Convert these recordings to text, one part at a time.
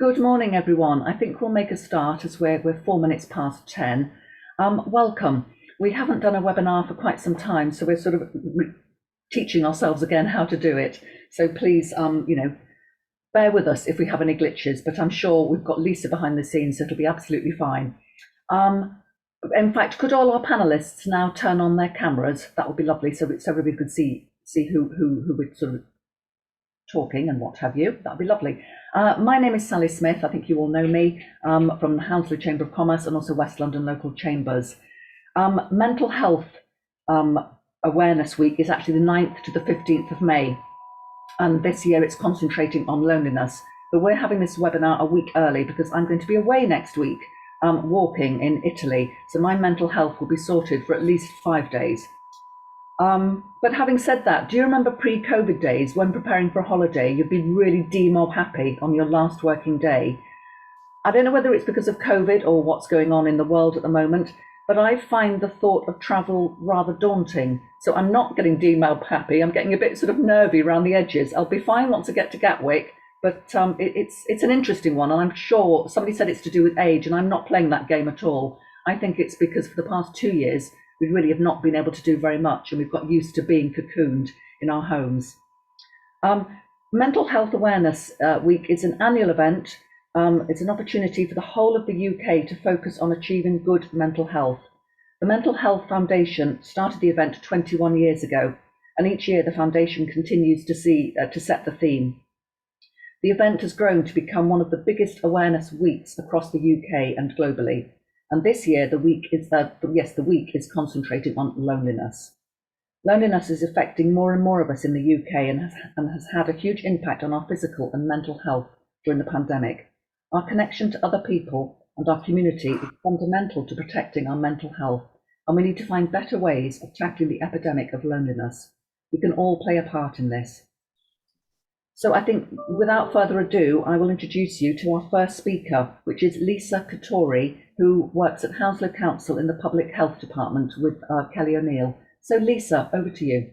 Good morning, everyone. I think we'll make a start as we're 4 minutes past 10. Welcome. We haven't done a webinar for quite some time, so we're sort of teaching ourselves again how to do it. So please, bear with us if we have any glitches, but I'm sure we've got Lisa behind the scenes, so it'll be absolutely fine. In fact, could all our panelists now turn on their cameras? That would be lovely, so everybody could see who we're sort of talking and what have you. That'd be lovely. My name is Sally Smith. I think you all know me from the Hounslow Chamber of Commerce and also West London Local Chambers. Mental Health Awareness Week is actually the 9th to the 15th of May. And this year it's concentrating on loneliness. But we're having this webinar a week early because I'm going to be away next week walking in Italy. So my mental health will be sorted for at least 5 days. But having said that, do you remember pre-COVID days when preparing for a holiday, you'd be really demob happy on your last working day? I don't know whether it's because of COVID or what's going on in the world at the moment, but I find the thought of travel rather daunting. So I'm not getting demob happy. I'm getting a bit sort of nervy around the edges. I'll be fine once I get to Gatwick, but it's an interesting one. And I'm sure somebody said it's to do with age, and I'm not playing that game at all. I think it's because for the past 2 years, we really have not been able to do very much, and we've got used to being cocooned in our homes. Mental Health Awareness Week is an annual event. It's an opportunity for the whole of the UK to focus on achieving good mental health. The Mental Health Foundation started the event 21 years ago, and each year the foundation continues to set the theme. The event has grown to become one of the biggest awareness weeks across the UK and globally. And this year, the week is concentrating on loneliness. Loneliness is affecting more and more of us in the UK and has had a huge impact on our physical and mental health during the pandemic. Our connection to other people and our community is fundamental to protecting our mental health, and we need to find better ways of tackling the epidemic of loneliness. We can all play a part in this. So I think without further ado, I will introduce you to our first speaker, which is Liza Kattori, who works at Hounslow Council in the Public Health Department with Kelly O'Neill. So Lisa, over to you.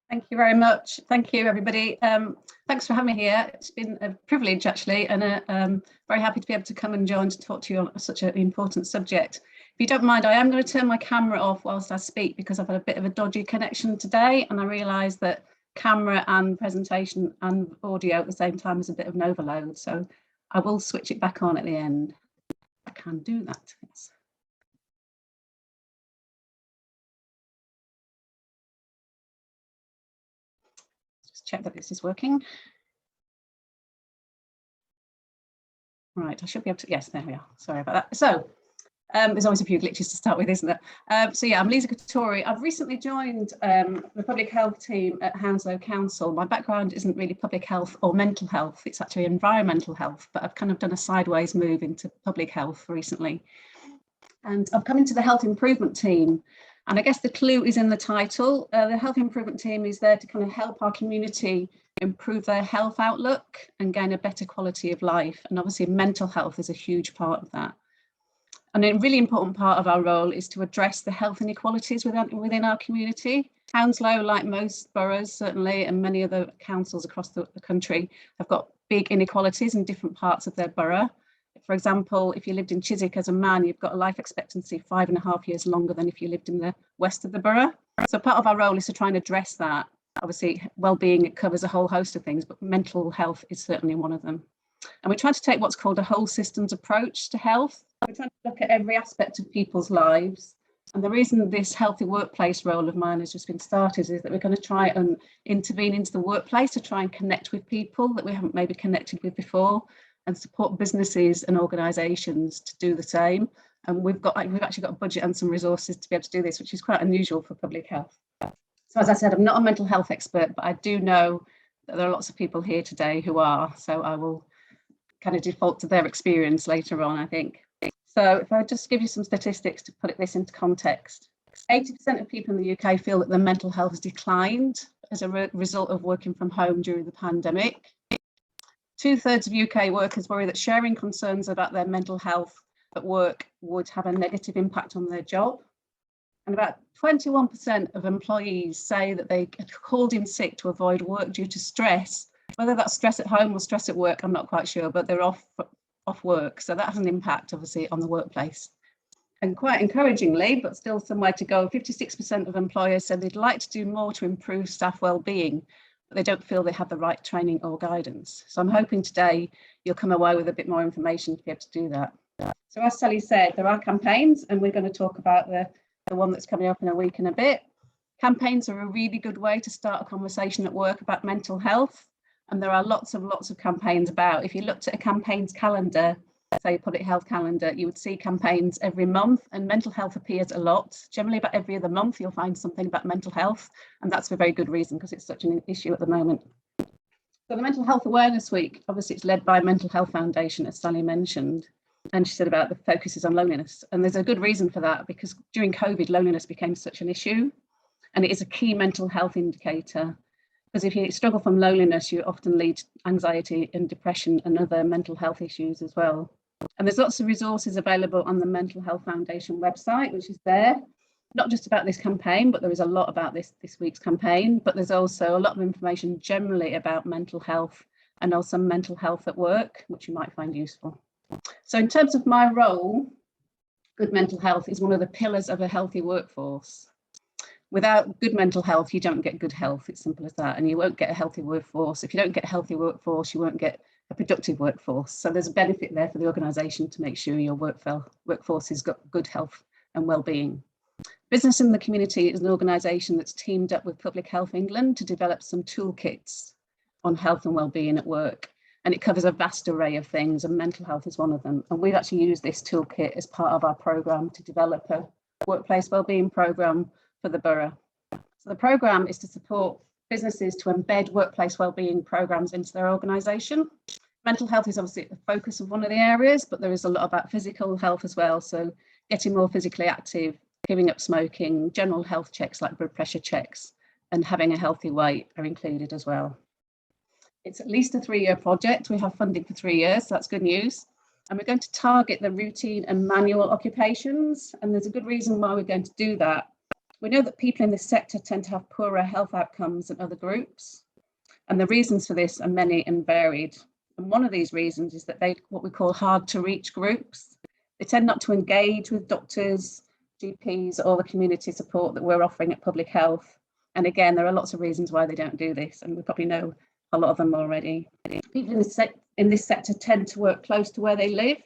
Thank you very much. Thank you, everybody. Thanks for having me here. It's been a privilege, actually, and very happy to be able to come and join to talk to you on such an important subject. If you don't mind, I am going to turn my camera off whilst I speak because I've had a bit of a dodgy connection today, and I realise that camera and presentation and audio at the same time is a bit of an overload. So I will switch it back on at the end. I can do that, yes. Just check that this is working. Right, I should be able to, yes, there we are. Sorry about that. So there's always a few glitches to start with, isn't there? So yeah, I'm Liza Kattori. I've recently joined the public health team at Hounslow Council. My background isn't really public health or mental health, it's actually environmental health, but I've kind of done a sideways move into public health recently. And I've come into the health improvement team. And I guess the clue is in the title. The health improvement team is there to kind of help our community improve their health outlook and gain a better quality of life. And obviously mental health is a huge part of that. And a really important part of our role is to address the health inequalities within our community. Hounslow, like most boroughs certainly, and many other councils across the country, have got big inequalities in different parts of their borough. For example, if you lived in Chiswick as a man, you've got a life expectancy 5.5 years longer than if you lived in the west of the borough. So part of our role is to try and address that. Obviously, well-being, it covers a whole host of things, but mental health is certainly one of them. And we're trying to take what's called a whole systems approach to health. We're trying to look at every aspect of people's lives. And the reason this healthy workplace role of mine has just been started is that we're going to try and intervene into the workplace to try and connect with people that we haven't maybe connected with before, and support businesses and organisations to do the same. And we've actually got a budget and some resources to be able to do this, which is quite unusual for public health. So as I said, I'm not a mental health expert, but I do know that there are lots of people here today who are. So I will kind of default to their experience later on, I think. So if I just give you some statistics to put this into context, 80% of people in the UK feel that their mental health has declined as a result of working from home during the pandemic. 2/3 of UK workers worry that sharing concerns about their mental health at work would have a negative impact on their job. And about 21% of employees say that they called in sick to avoid work due to stress Whether that's stress at home or stress at work, I'm not quite sure, but they're off work. So that has an impact, obviously, on the workplace. And quite encouragingly, but still some way to go, 56% of employers said they'd like to do more to improve staff well-being, but they don't feel they have the right training or guidance. So I'm hoping today you'll come away with a bit more information to be able to do that. So as Sally said, there are campaigns, and we're going to talk about the one that's coming up in a week and a bit. Campaigns are a really good way to start a conversation at work about mental health. And there are lots of campaigns about. If you looked at a campaigns calendar, say public health calendar, you would see campaigns every month, and mental health appears a lot. Generally about every other month, you'll find something about mental health. And that's for a very good reason, because it's such an issue at the moment. So the Mental Health Awareness Week, obviously it's led by Mental Health Foundation, as Sally mentioned. And she said about the focus is on loneliness. And there's a good reason for that, because during COVID, loneliness became such an issue. And it is a key mental health indicator. Because if you struggle from loneliness, you often lead to anxiety and depression and other mental health issues as well. And there's lots of resources available on the Mental Health Foundation website, which is there, not just about this campaign, but there is a lot about this week's campaign, but there's also a lot of information generally about mental health and also mental health at work, which you might find useful. So in terms of my role, good mental health is one of the pillars of a healthy workforce. Without good mental health, you don't get good health. It's simple as that. And you won't get a healthy workforce. If you don't get a healthy workforce, you won't get a productive workforce. So there's a benefit there for the organisation to make sure your workforce has got good health and well-being. Business in the Community is an organisation that's teamed up with Public Health England to develop some toolkits on health and well-being at work. And it covers a vast array of things, and mental health is one of them. And we've actually used this toolkit as part of our programme to develop a workplace wellbeing programme for the borough. So the programme is to support businesses to embed workplace wellbeing programmes into their organisation. Mental health is obviously the focus of one of the areas, but there is a lot about physical health as well. So getting more physically active, giving up smoking, general health checks like blood pressure checks, and having a healthy weight are included as well. It's at least a 3-year project. We have funding for 3 years, so that's good news. And we're going to target the routine and manual occupations. And there's a good reason why we're going to do that. We know that people in this sector tend to have poorer health outcomes than other groups. And the reasons for this are many and varied. And one of these reasons is that they're what we call hard to reach groups. They tend not to engage with doctors, GPs, or the community support that we're offering at Public Health. And again, there are lots of reasons why they don't do this. And we probably know a lot of them already. People in this sector tend to work close to where they live.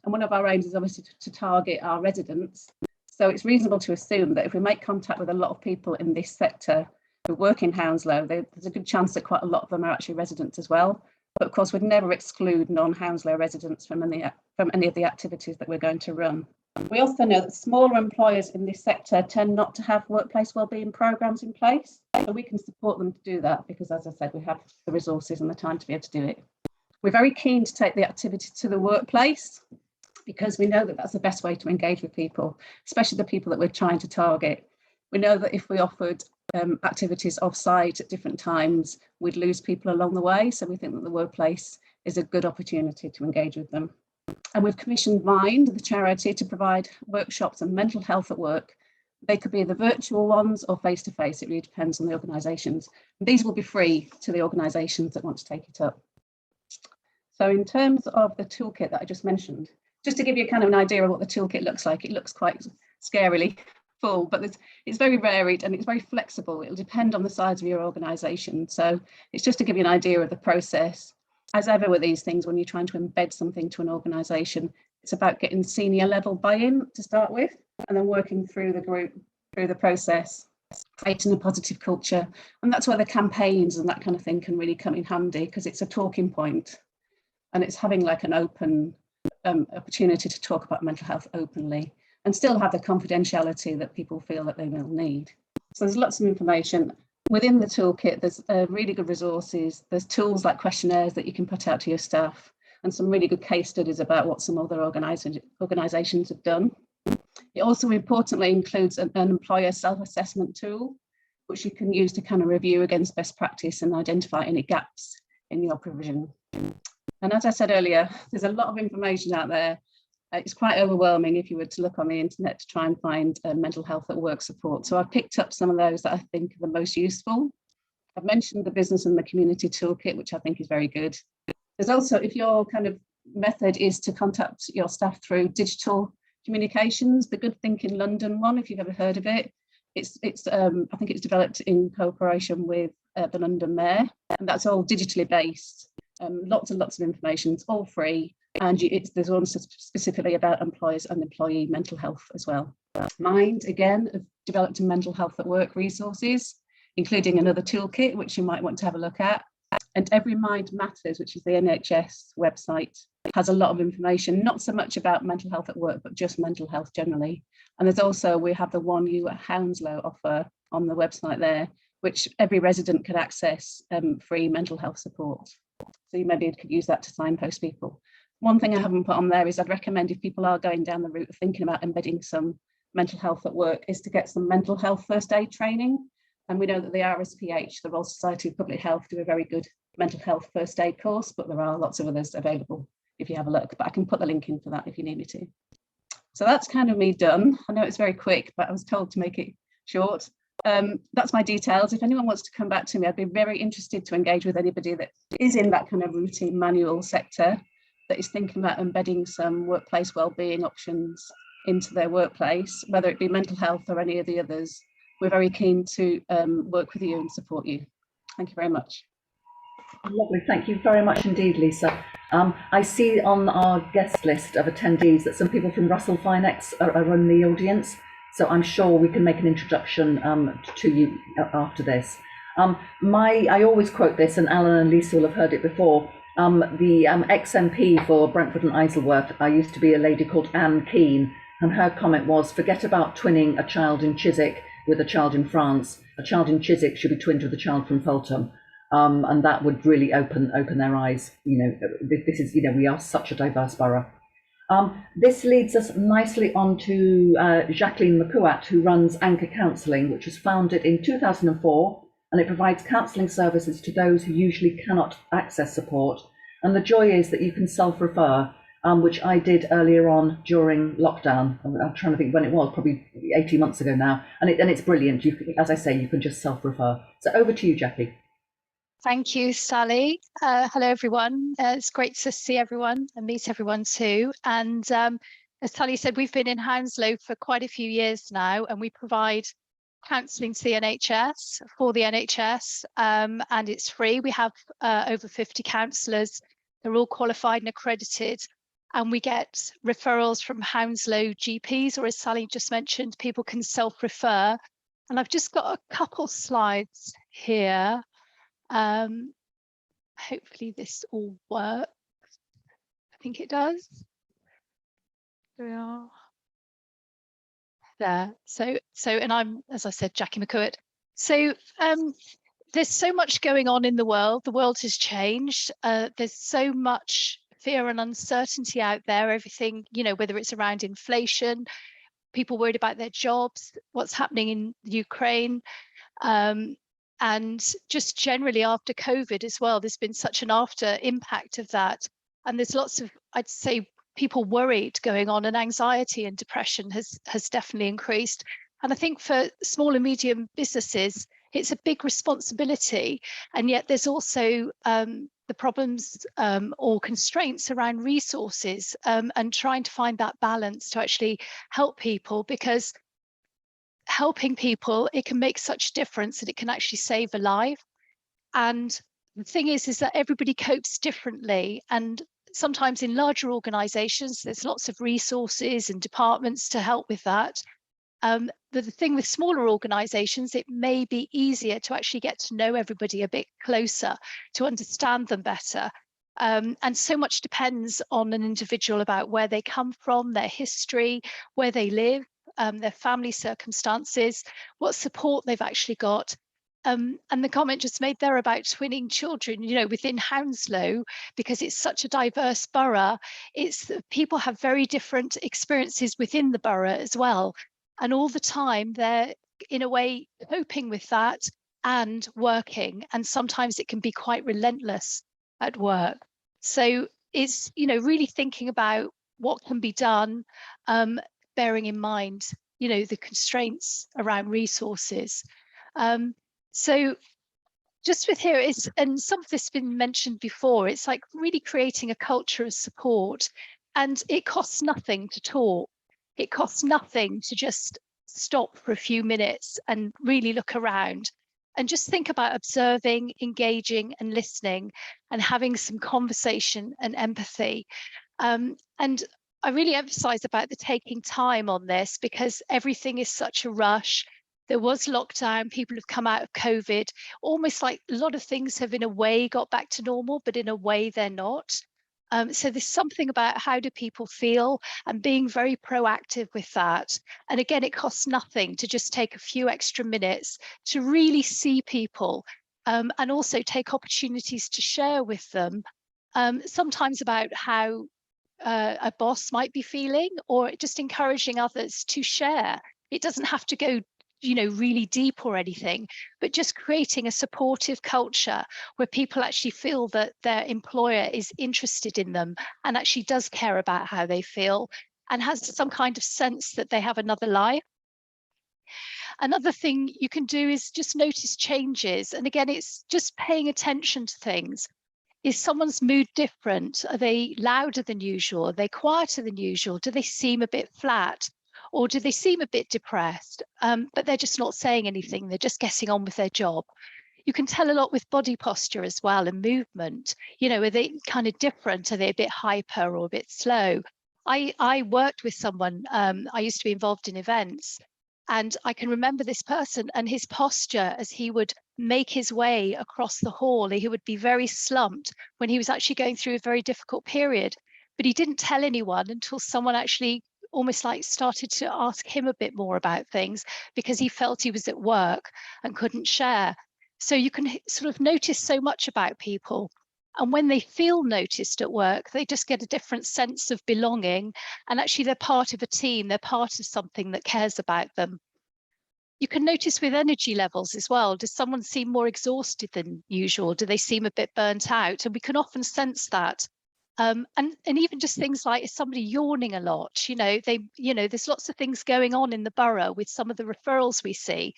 And one of our aims is obviously to target our residents. So it's reasonable to assume that if we make contact with a lot of people in this sector who work in Hounslow, there's a good chance that quite a lot of them are actually residents as well. But of course, we'd never exclude non-Hounslow residents from any of the activities that we're going to run. We also know that smaller employers in this sector tend not to have workplace wellbeing programmes in place. So we can support them to do that because, as I said, we have the resources and the time to be able to do it. We're very keen to take the activity to the workplace because we know that that's the best way to engage with people, especially the people that we're trying to target. We know that if we offered activities off-site at different times, we'd lose people along the way. So we think that the workplace is a good opportunity to engage with them. And we've commissioned Mind, the charity, to provide workshops on mental health at work. They could be the virtual ones or face-to-face. It really depends on the organisations. These will be free to the organisations that want to take it up. So in terms of the toolkit that I just mentioned, just to give you kind of an idea of what the toolkit looks like, it looks quite scarily full, but it's very varied and it's very flexible. It'll depend on the size of your organisation. So it's just to give you an idea of the process. As ever with these things, when you're trying to embed something to an organisation, it's about getting senior level buy-in to start with, and then working through the group, through the process, creating a positive culture. And that's where the campaigns and that kind of thing can really come in handy, because it's a talking point and it's having like an open opportunity to talk about mental health openly and still have the confidentiality that people feel that they will need. So there's lots of information. Within the toolkit, there's really good resources. There's tools like questionnaires that you can put out to your staff and some really good case studies about what some other organisations have done. It also importantly includes an employer self-assessment tool, which you can use to kind of review against best practice and identify any gaps in your provision. And as I said earlier, there's a lot of information out there. It's quite overwhelming if you were to look on the internet to try and find mental health at work support. So I've picked up some of those that I think are the most useful. I've mentioned the business and the community toolkit, which I think is very good. There's also, if your kind of method is to contact your staff through digital communications, the Good Thinking London one, if you've ever heard of it, I think it's developed in cooperation with the London Mayor, and that's all digitally based. Lots and lots of information, it's all free, and there's one specifically about employers and employee mental health as well. Mind, again, have developed a mental health at work resources, including another toolkit, which you might want to have a look at. And Every Mind Matters, which is the NHS website, has a lot of information, not so much about mental health at work, but just mental health generally. And there's also, we have the One You at Hounslow offer on the website there, which every resident could access free mental health support. So you maybe could use that to signpost people. One thing I haven't put on there is I'd recommend, if people are going down the route of thinking about embedding some mental health at work, is to get some mental health first aid training. And we know that the RSPH, the Royal Society of Public Health, do a very good mental health first aid course, but there are lots of others available if you have a look. But I can put the link in for that if you need me to. So that's kind of me done. I know it's very quick, but I was told to make it short. That's my details. If anyone wants to come back to me, I'd be very interested to engage with anybody that is in that kind of routine manual sector, that is thinking about embedding some workplace wellbeing options into their workplace, whether it be mental health or any of the others. We're very keen to work with you and support you. Thank you very much. Lovely, thank you very much indeed, Lisa. I see on our guest list of attendees that some people from Russell Finex are in the audience, so I'm sure we can make an introduction to you after this. I always quote this, and Alan and Lisa will have heard it before. The ex-MP for Brentford and Isleworth used to be a lady called Anne Keane, and her comment was, forget about twinning a child in Chiswick with a child in France. A child in Chiswick should be twinned with a child from Feltham. And that would really open their eyes. You know, this is, we are such a diverse borough. This leads us nicely on to Jacquie McCouat, who runs Anchor Counselling, which was founded in 2004, and it provides counselling services to those who usually cannot access support. And the joy is that you can self-refer, which I did earlier on during lockdown. I'm trying to think when it was, probably 18 months ago now. And it's brilliant. As I say, you can just self-refer. So over to you, Jacquie. Thank you, Sally. Hello, everyone. It's great to see everyone and meet everyone too. And as Sally said, we've been in Hounslow for quite a few years now, and we provide counselling to the NHS, for the NHS, and it's free. We have over 50 counsellors. They're all qualified and accredited, and we get referrals from Hounslow GPs, or as Sally just mentioned, people can self-refer. And I've just got a couple slides here. Hopefully this all works. I think it does. There we are. There. So and I'm, as I said, Jacquie McCouat. So there's so much going on in the world. The world has changed. There's so much fear and uncertainty out there. Everything, whether it's around inflation, people worried about their jobs, what's happening in Ukraine. And just generally after COVID as well, there's been such an after impact of that. And there's lots of, I'd say, people worried going on, and anxiety and depression has definitely increased. And I think for small and medium businesses, it's a big responsibility. And yet there's also the problems or constraints around resources and trying to find that balance to actually help people, because helping people, it can make such a difference and it can actually save a life. And the thing is that everybody copes differently, and sometimes in larger organizations there's lots of resources and departments to help with that. But the thing with smaller organizations, it may be easier to actually get to know everybody a bit closer, to understand them better. And so much depends on an individual about where they come from, their history, where they live, their family circumstances, what support they've actually got. And the comment just made there about twinning children, within Hounslow, because it's such a diverse borough, people have very different experiences within the borough as well. And all the time they're, in a way, coping with that and working. And sometimes it can be quite relentless at work. So it's, really thinking about what can be done, bearing in mind, the constraints around resources. So just with here is, and some of this has been mentioned before, it's like really creating a culture of support, and it costs nothing to talk. It costs nothing to just stop for a few minutes and really look around and just think about observing, engaging and listening and having some conversation and empathy. And I really emphasize about the taking time on this, because everything is such a rush. There was lockdown, people have come out of COVID, almost like a lot of things have in a way got back to normal, but in a way they're not. So there's something about how do people feel and being very proactive with that. And again, it costs nothing to just take a few extra minutes to really see people, and also take opportunities to share with them, sometimes about how a boss might be feeling, or just encouraging others to share. It doesn't have to go, you know, really deep or anything, but just creating a supportive culture where people actually feel that their employer is interested in them and actually does care about how they feel and has some kind of sense that they have another life. Another thing you can do is just notice changes. And again, it's just paying attention to things. Is someone's mood different? Are they louder than usual? Are they quieter than usual? Do they seem a bit flat? Or do they seem a bit depressed, but they're just not saying anything? They're just getting on with their job. You can tell a lot with body posture as well and movement. You know, are they kind of different? Are they a bit hyper or a bit slow? I worked with someone, I used to be involved in events, and I can remember this person and his posture as he would make his way across the hall. He would be very slumped when he was actually going through a very difficult period, but he didn't tell anyone until someone actually almost like started to ask him a bit more about things, because he felt he was at work and couldn't share. So you can sort of notice so much about people. And when they feel noticed at work, they just get a different sense of belonging. And actually they're part of a team, they're part of something that cares about them. You can notice with energy levels as well. Does someone seem more exhausted than usual? Do they seem a bit burnt out? And we can often sense that. And even just things like, is somebody yawning a lot? You know, there's lots of things going on in the borough with some of the referrals we see.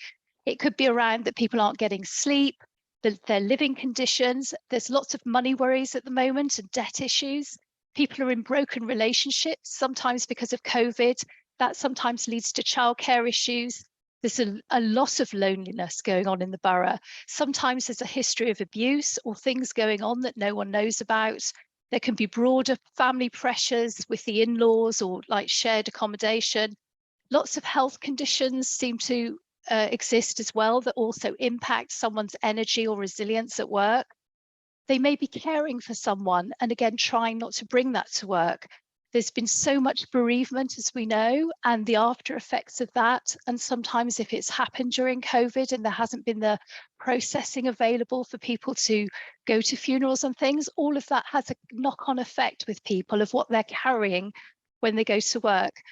It could be around that people aren't getting sleep, their living conditions. There's lots of money worries at the moment and debt issues. People are in broken relationships, sometimes because of COVID. That sometimes leads to childcare issues. There's a lot of loneliness going on in the borough. Sometimes there's a history of abuse or things going on that no one knows about. There can be broader family pressures with the in-laws or like shared accommodation. Lots of health conditions seem to exist as well that also impact someone's energy or resilience at work. They may be caring for someone and again, trying not to bring that to work. There's been so much bereavement, as we know, and the after effects of that. And sometimes if it's happened during COVID and there hasn't been the processing available for people to go to funerals and things, all of that has a knock-on effect with people of what they're carrying when they go to work.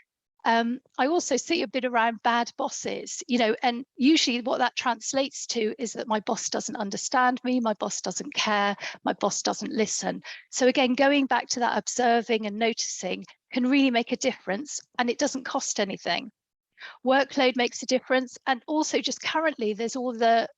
I also see a bit around bad bosses, you know, and usually what that translates to is that my boss doesn't understand me, my boss doesn't care, my boss doesn't listen. So again, going back to that observing and noticing can really make a difference, and it doesn't cost anything. Workload makes a difference. And also just currently there's all the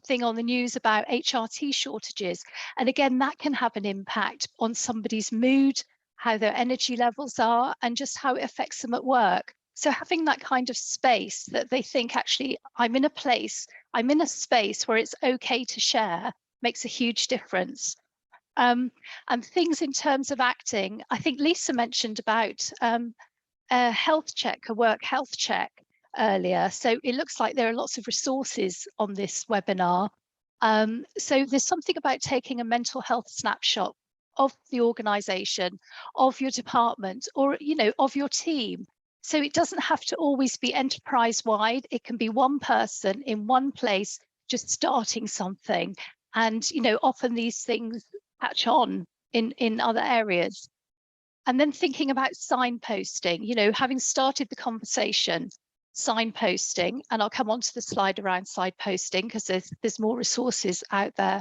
thing on the news about HRT shortages. And again, that can have an impact on somebody's mood, how their energy levels are, and just how it affects them at work. So having that kind of space that they think, actually, I'm in a space where it's okay to share, makes a huge difference. And things in terms of acting, I think Lisa mentioned about a health check, a work health check earlier. So it looks like there are lots of resources on this webinar. So there's something about taking a mental health snapshot of the organization, of your department, or, you know, of your team. So it doesn't have to always be enterprise-wide. It can be one person in one place just starting something. And, you know, often these things catch on in other areas. And then thinking about signposting, you know, having started the conversation, signposting, and I'll come on to the slide around signposting because there's more resources out there.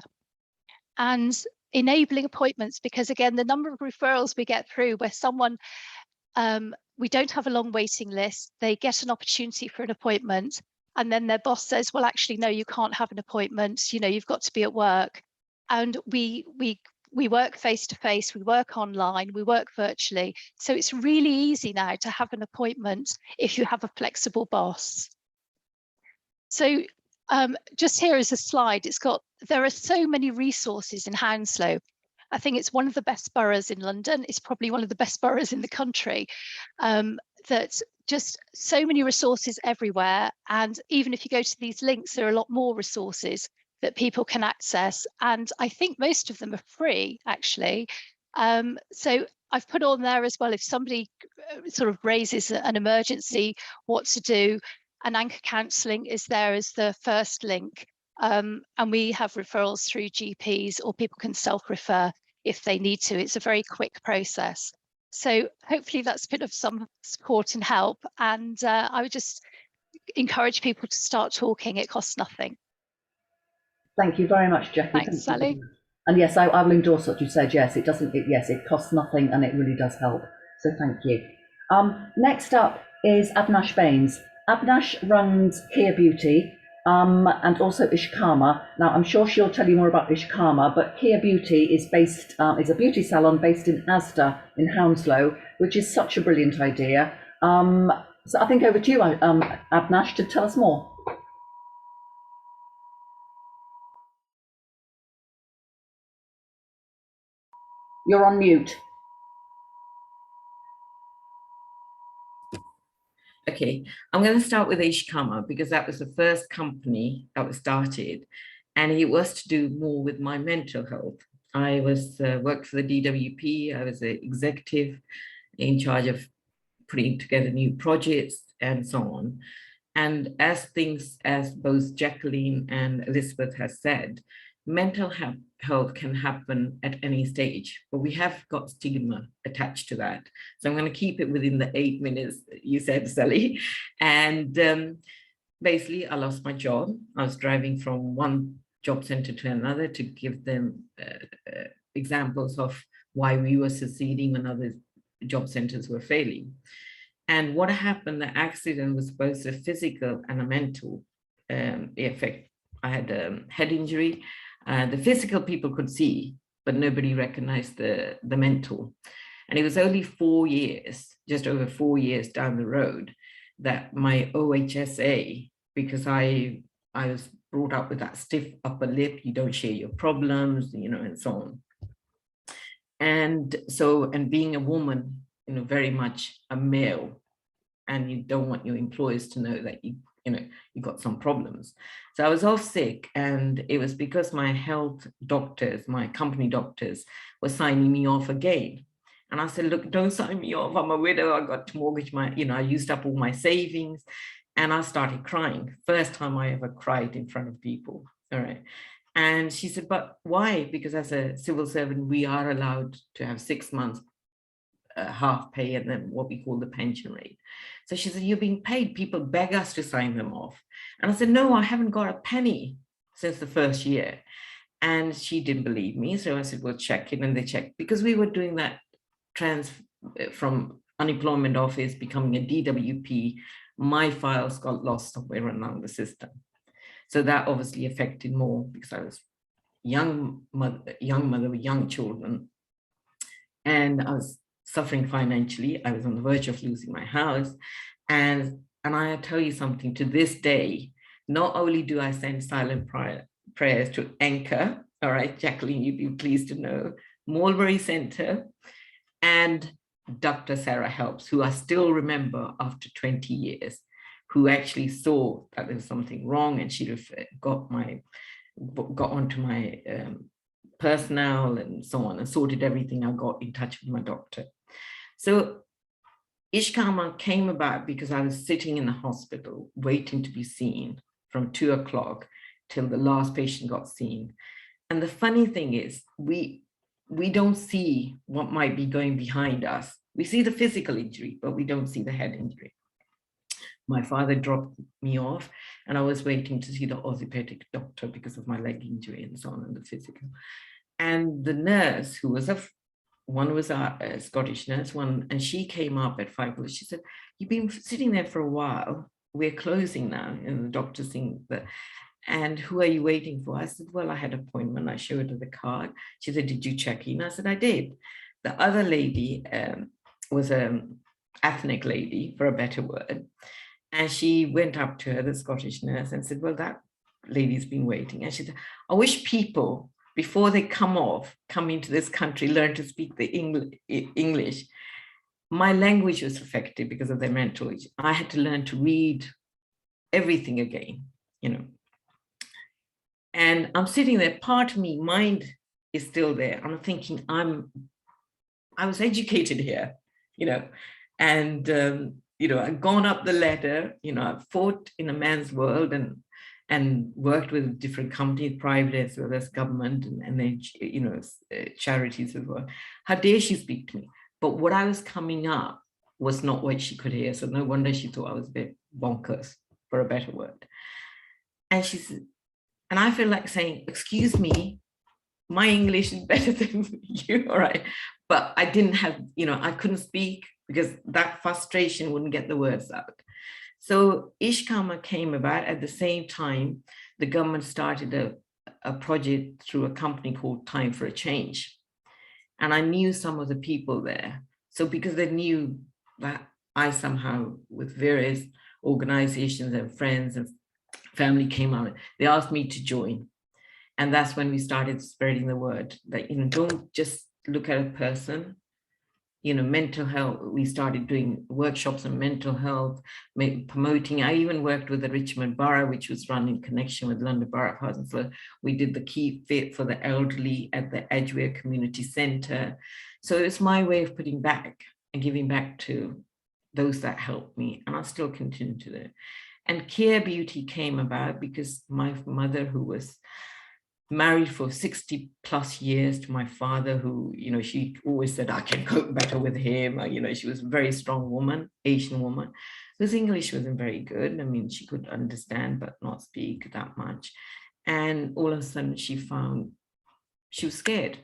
And enabling appointments, because again, the number of referrals we get through where someone, we don't have a long waiting list, they get an opportunity for an appointment, and then their boss says, well, actually, no, you can't have an appointment, you know, you've got to be at work. And we work face to face, we work online, we work virtually. So it's really easy now to have an appointment if you have a flexible boss. So just here is a slide. There are so many resources in Hounslow. I think it's one of the best boroughs in London. It's probably one of the best boroughs in the country. That just so many resources everywhere. And even if you go to these links, there are a lot more resources that people can access. And I think most of them are free, actually. So I've put on there as well, if somebody sort of raises an emergency, what to do. And Anchor Counselling is there as the first link. And we have referrals through GPs, or people can self-refer if they need to. It's a very quick process. So hopefully that's a bit of some support and help. And I would just encourage people to start talking. It costs nothing. Thank you very much, Jackie. Thanks, Sally. And yes, I will endorse what you said. Yes, it doesn't. Yes, it costs nothing, and it really does help. So thank you. Next up is Abnhash Bains. Abnhash runs Here Beauty and also Ishkama. Now, I'm sure she'll tell you more about Ishkama, but Here Beauty is is a beauty salon based in Asda in Hounslow, which is such a brilliant idea. So I think over to you, Abnhash, to tell us more. You're on mute. Okay, I'm going to start with Ishkama because that was the first company that was started, and it was to do more with my mental health. I was worked for the DWP. I was an executive in charge of putting together new projects and so on. And as both Jacqueline and Elizabeth has said, mental health can happen at any stage, but we have got stigma attached to that. So I'm going to keep it within the 8 minutes you said, Sally. And basically, I lost my job. I was driving from one job center to another to give them examples of why we were succeeding when other job centers were failing. And what happened, the accident was both a physical and a mental effect. I had a head injury. The physical people could see, but nobody recognized the mental. And it was only 4 years, just over 4 years down the road, that my OHSA, because I was brought up with that stiff upper lip, you don't share your problems, you know, and so on. And so, and being a woman, you know, very much a male, and you don't want your employers to know that you got some problems. So I was off sick, and it was because my health doctors, my company doctors, were signing me off again. And I said, look, don't sign me off. I'm a widow. I got to mortgage I used up all my savings, and I started crying. First time I ever cried in front of people. All right. And she said, but why? Because as a civil servant, we are allowed to have 6 months half pay and then what we call the pension rate. So she said, you're being paid. People beg us to sign them off. And I said, no, I haven't got a penny since the first year. And she didn't believe me. So I said, well, check it. And they checked, because we were doing that from unemployment office becoming a DWP. My files got lost somewhere along the system. So that obviously affected more because I was young mother with young children. And I was suffering financially. I was on the verge of losing my house. And I tell you something, to this day, not only do I send silent prayers to Anchor, all right, Jacqueline, you'd be pleased to know, Mulberry Center, and Dr. Sarah Helps, who I still remember after 20 years, who actually saw that there was something wrong, and she got onto my personnel and so on, and sorted everything. I got in touch with my doctor. So Ishkama came about because I was sitting in the hospital waiting to be seen from 2 o'clock till the last patient got seen. And the funny thing is, we don't see what might be going behind us. We see the physical injury, but we don't see the head injury. My father dropped me off, and I was waiting to see the orthopedic doctor because of my leg injury and so on, and the physical. And the nurse, who was one was a Scottish nurse, and she came up at 5. She said, you've been sitting there for a while. we're closing now. And the doctor's saying that, and who are you waiting for? I said, well, I had an appointment. I showed her the card. She said, did you check in? I said, I did. The other lady was an ethnic lady, for a better word. And she went up to her, the Scottish nurse, and said, well, that lady's been waiting. And she said, I wish people, before they come into this country, learn to speak the English. My language was affected because of their mental age. I had to learn to read everything again, you know. And I'm sitting there, part of me, mind is still there. I'm thinking, I was educated here, you know, and, you know, I've gone up the ladder, you know, I've fought in a man's world and worked with different companies, private as well as government, and then, you know, charities as well. How dare she speak to me? But what I was coming up was not what she could hear. So no wonder she thought I was a bit bonkers, for a better word. And she said, and I feel like saying, excuse me, my English is better than you, all right? But I didn't have, you know, I couldn't speak because that frustration wouldn't get the words out. So Ishkama came about at the same time. The government started a project through a company called Time for a Change. And I knew some of the people there. So because they knew that I somehow, with various organizations and friends and family came out, they asked me to join. And that's when we started spreading the word that, you know, don't just look at a person, you know, mental health. We started doing workshops on mental health, promoting. I even worked with the Richmond Borough, which was run in connection with London Borough of Hounslow. We did the Keep Fit for the elderly at the Edgware Community Centre. So it's my way of putting back and giving back to those that helped me, and I'll still continue to do it. And Care Beauty came about because my mother, who was married for 60 plus years to my father, who, you know, she always said, I can cope better with him. You know, she was a very strong woman, Asian woman, whose English wasn't very good. I mean, she could understand, but not speak that much. And all of a sudden she found she was scared.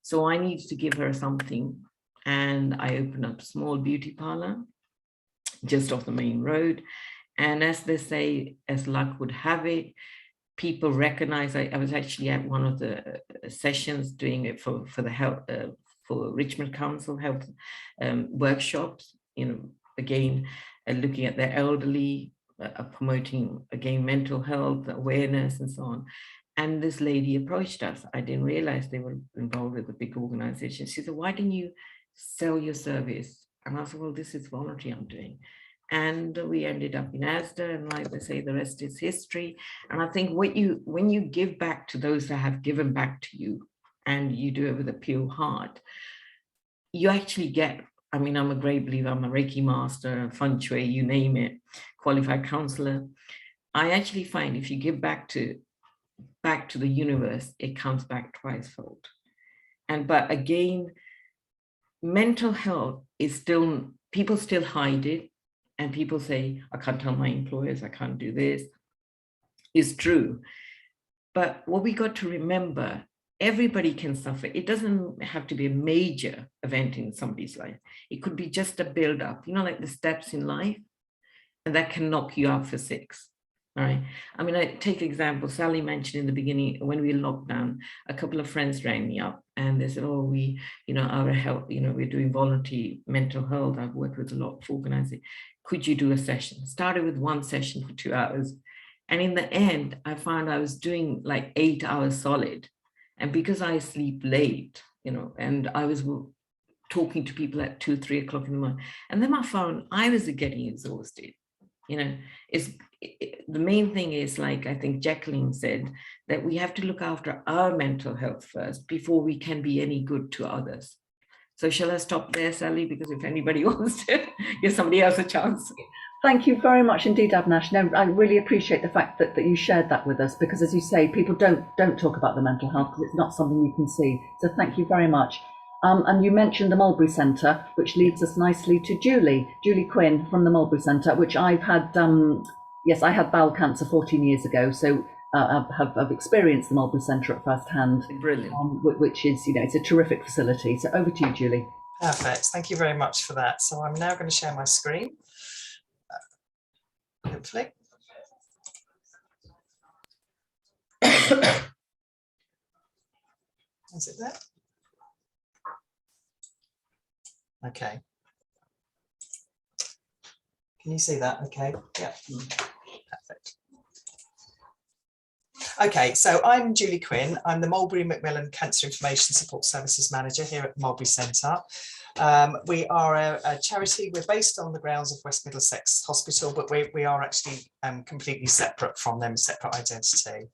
So I needed to give her something. And I opened up a small beauty parlor just off the main road. And as they say, as luck would have it, people recognize I was actually at one of the sessions doing it for the health, for Richmond Council health workshops, you know, again, looking at the elderly, promoting, again, mental health awareness and so on. And this lady approached us. I didn't realize they were involved with a big organization. She said, why didn't you sell your service? And I said, well, this is voluntary I'm doing. And we ended up in Asda, and like they say, the rest is history. And I think when you give back to those that have given back to you, and you do it with a pure heart, you actually get, I mean, I'm a great believer, I'm a Reiki master, a feng shui, you name it, qualified counselor. I actually find if you give back to the universe, it comes back twice-fold. But again, mental health is still, people still hide it. And people say, I can't tell my employers, I can't do this. It's true. But what we got to remember, everybody can suffer. It doesn't have to be a major event in somebody's life. It could be just a build-up, you know, like the steps in life, and that can knock you out for 6. All right. I mean, I take example, Sally mentioned in the beginning, when we locked down, a couple of friends rang me up and they said, oh, we, you know, our health, you know, we're doing voluntary mental health. I've worked with a lot of organizations. Could you do a session? Started with 1 session for 2 hours. And in the end, I found I was doing like 8 hours solid. And because I sleep late, you know, and I was talking to people at 2, 3 o'clock in the morning, and then I found I was getting exhausted. You know, the main thing is, like I think Jacqueline said, that we have to look after our mental health first before we can be any good to others. So shall I stop there, Sally? Because if anybody wants to give somebody else a chance. Thank you very much indeed, Abnhash. No, I really appreciate the fact that you shared that with us, because as you say, people don't talk about the mental health because it's not something you can see. So thank you very much. And you mentioned the Mulberry Centre, which leads us nicely to Julie Quinn from the Mulberry Centre, which I've had, yes, I had bowel cancer 14 years ago, so I've experienced the Mulberry Centre at first hand. Brilliant. Which is, you know, it's a terrific facility. So over to you, Julie. Perfect. Thank you very much for that. So I'm now going to share my screen. hopefully. Is it there? Okay. Can you see that? Okay. Yeah. Perfect. Okay, so I'm Julie Quinn. I'm the Mulberry Macmillan Cancer Information Support Services Manager here at the Mulberry Centre. We are a charity. We're based on the grounds of West Middlesex Hospital, but we are actually completely separate from them, separate identity.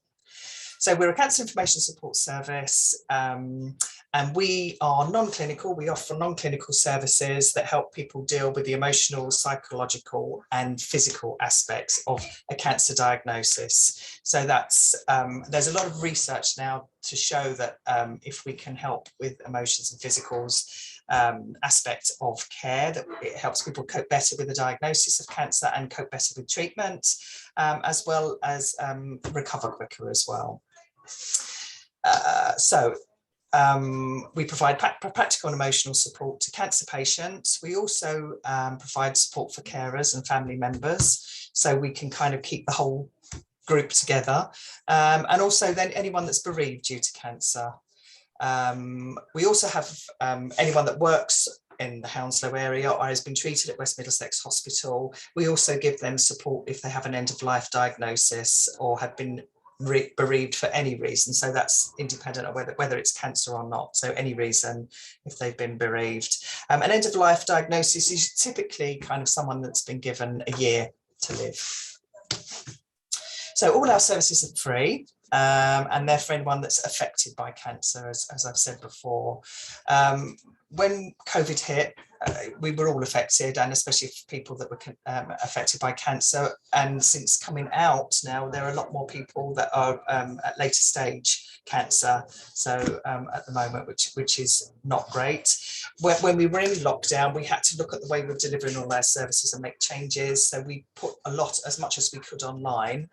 So we're a cancer information support service, and we are non-clinical. We offer non-clinical services that help people deal with the emotional, psychological and physical aspects of a cancer diagnosis. So that's there's a lot of research now to show that if we can help with emotions and physicals aspect of care, that it helps people cope better with the diagnosis of cancer and cope better with treatment, as well as recover quicker as well. We provide practical and emotional support to cancer patients. We also provide support for carers and family members, so we can kind of keep the whole group together, and also then anyone that's bereaved due to cancer. We also have anyone that works in the Hounslow area or has been treated at West Middlesex Hospital. We also give them support if they have an end-of-life diagnosis or have been bereaved for any reason. So that's independent of whether it's cancer or not. So any reason if they've been bereaved. An end-of-life diagnosis is typically kind of someone that's been given a year to live. So all our services are free. And they're for anyone that's affected by cancer, as I've said before. When COVID hit, we were all affected, and especially for people that were affected by cancer. And since coming out now, there are a lot more people that are at later stage cancer. So at the moment, which is not great. When we were in lockdown, we had to look at the way we're delivering all our services and make changes. So we put as much as we could online,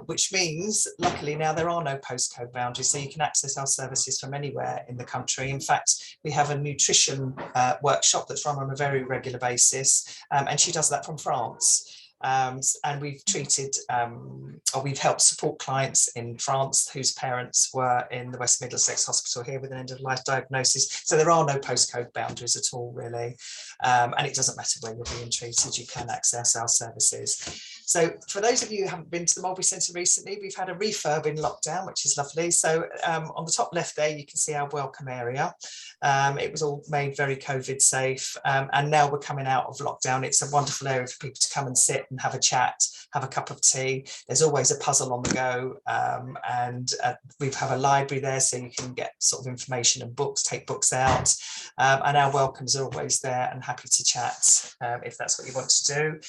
which means luckily now there are no postcode boundaries. So you can access our services from anywhere in the country. In fact, we have a nutrition workshop that's run on a very regular basis, and she does that from France. And we've treated or we've helped support clients in France whose parents were in the West Middlesex Hospital here with an end-of-life diagnosis. So there are no postcode boundaries at all, really, and it doesn't matter where you're being treated, you can access our services. So for those of you who haven't been to the Mulberry Centre recently, we've had a refurb in lockdown, which is lovely. So on the top left there, you can see our welcome area. It was all made very COVID safe, and now we're coming out of lockdown. It's a wonderful area for people to come and sit and have a chat, have a cup of tea. There's always a puzzle on the go, and we have a library there, so you can get sort of information and books, take books out, and our welcomes are always there and happy to chat if that's what you want to do.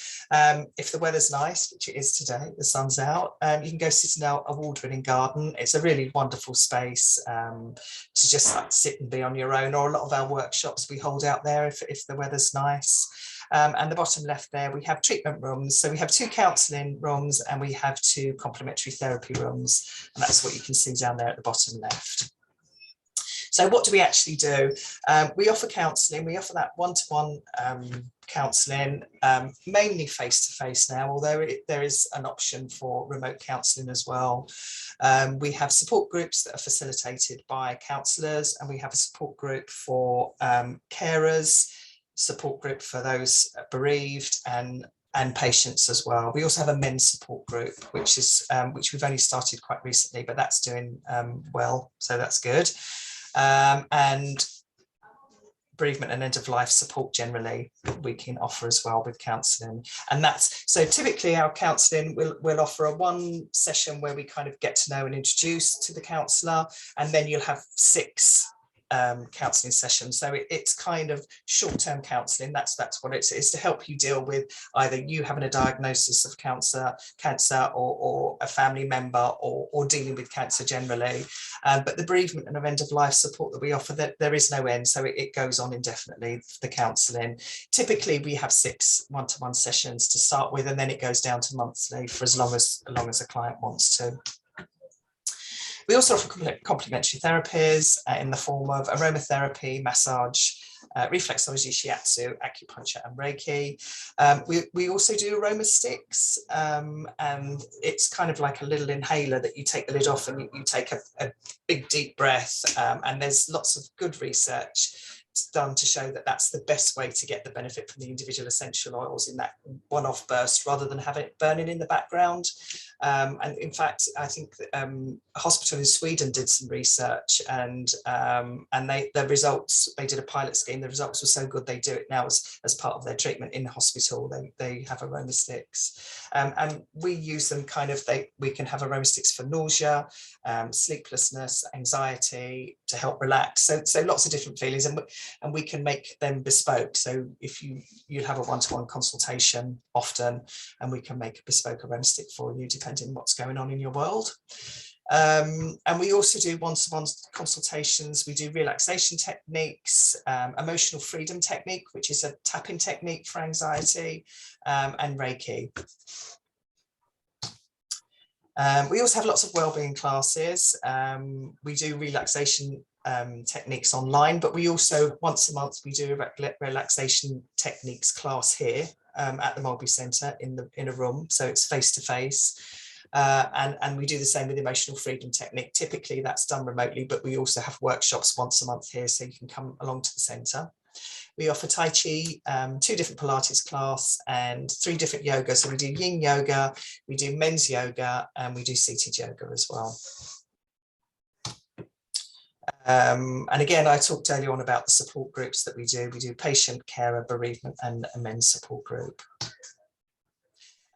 If the weather's nice, which it is today, the sun's out, you can go sit in our award-winning garden. It's a really wonderful space to just like sit and be on your own, or a lot of our workshops we hold out there if the weather's nice. And the bottom left there, we have treatment rooms. So we have 2 counselling rooms and we have 2 complementary therapy rooms. And that's what you can see down there at the bottom left. So what do we actually do? We offer counselling. We offer that one-to-one counselling, mainly face-to-face now, although there is an option for remote counselling as well. We have support groups that are facilitated by counsellors, and we have a support group for carers, support group for those bereaved and patients as well. We also have a men's support group, which we've only started quite recently, but that's doing well, so that's good. And bereavement and end-of-life support generally we can offer as well with counselling. And that's so typically our counselling will offer a 1 session where we kind of get to know and introduce to the counsellor, and then you'll have 6 counselling sessions. So it's kind of short-term counselling. That's what it's to help you deal with either you having a diagnosis of cancer or a family member or dealing with cancer generally. But the bereavement and end-of-life support that we offer, there is no end, so it goes on indefinitely, the counselling. Typically we have 6 one-to-one sessions to start with, and then it goes down to monthly for as long as a client wants to. We also offer complementary therapies in the form of aromatherapy, massage, reflexology, shiatsu, acupuncture and Reiki. We also do aroma sticks, and it's kind of like a little inhaler that you take the lid off and you take a big deep breath, and there's lots of good research done to show that that's the best way to get the benefit from the individual essential oils in that one-off burst rather than have it burning in the background. And in fact, I think a hospital in Sweden did some research, and the results, they did a pilot scheme. The results were so good they do it now as part of their treatment in the hospital. They have aroma sticks, and we use them we can have aroma sticks for nausea, sleeplessness, anxiety, to help relax. So lots of different feelings, and we can make them bespoke. So if you'll have a one-to-one consultation often, and we can make a bespoke aroma stick for you depending on what's going on in your world. And we also do one-to-one consultations. We do relaxation techniques, emotional freedom technique, which is a tapping technique for anxiety, and Reiki. We also have lots of wellbeing classes. We do relaxation techniques online, but we also once a month we do a relaxation techniques class here at the Mulberry Centre in a room, so it's face to face. And we do the same with emotional freedom technique. Typically that's done remotely, but we also have workshops once a month here, so you can come along to the centre. We offer Tai Chi, 2 different Pilates class and 3 different yoga. So we do Yin yoga, we do men's yoga, and we do seated yoga as well. And again, I talked earlier on about the support groups that we do. We do patient, carer, bereavement, and a men's support group.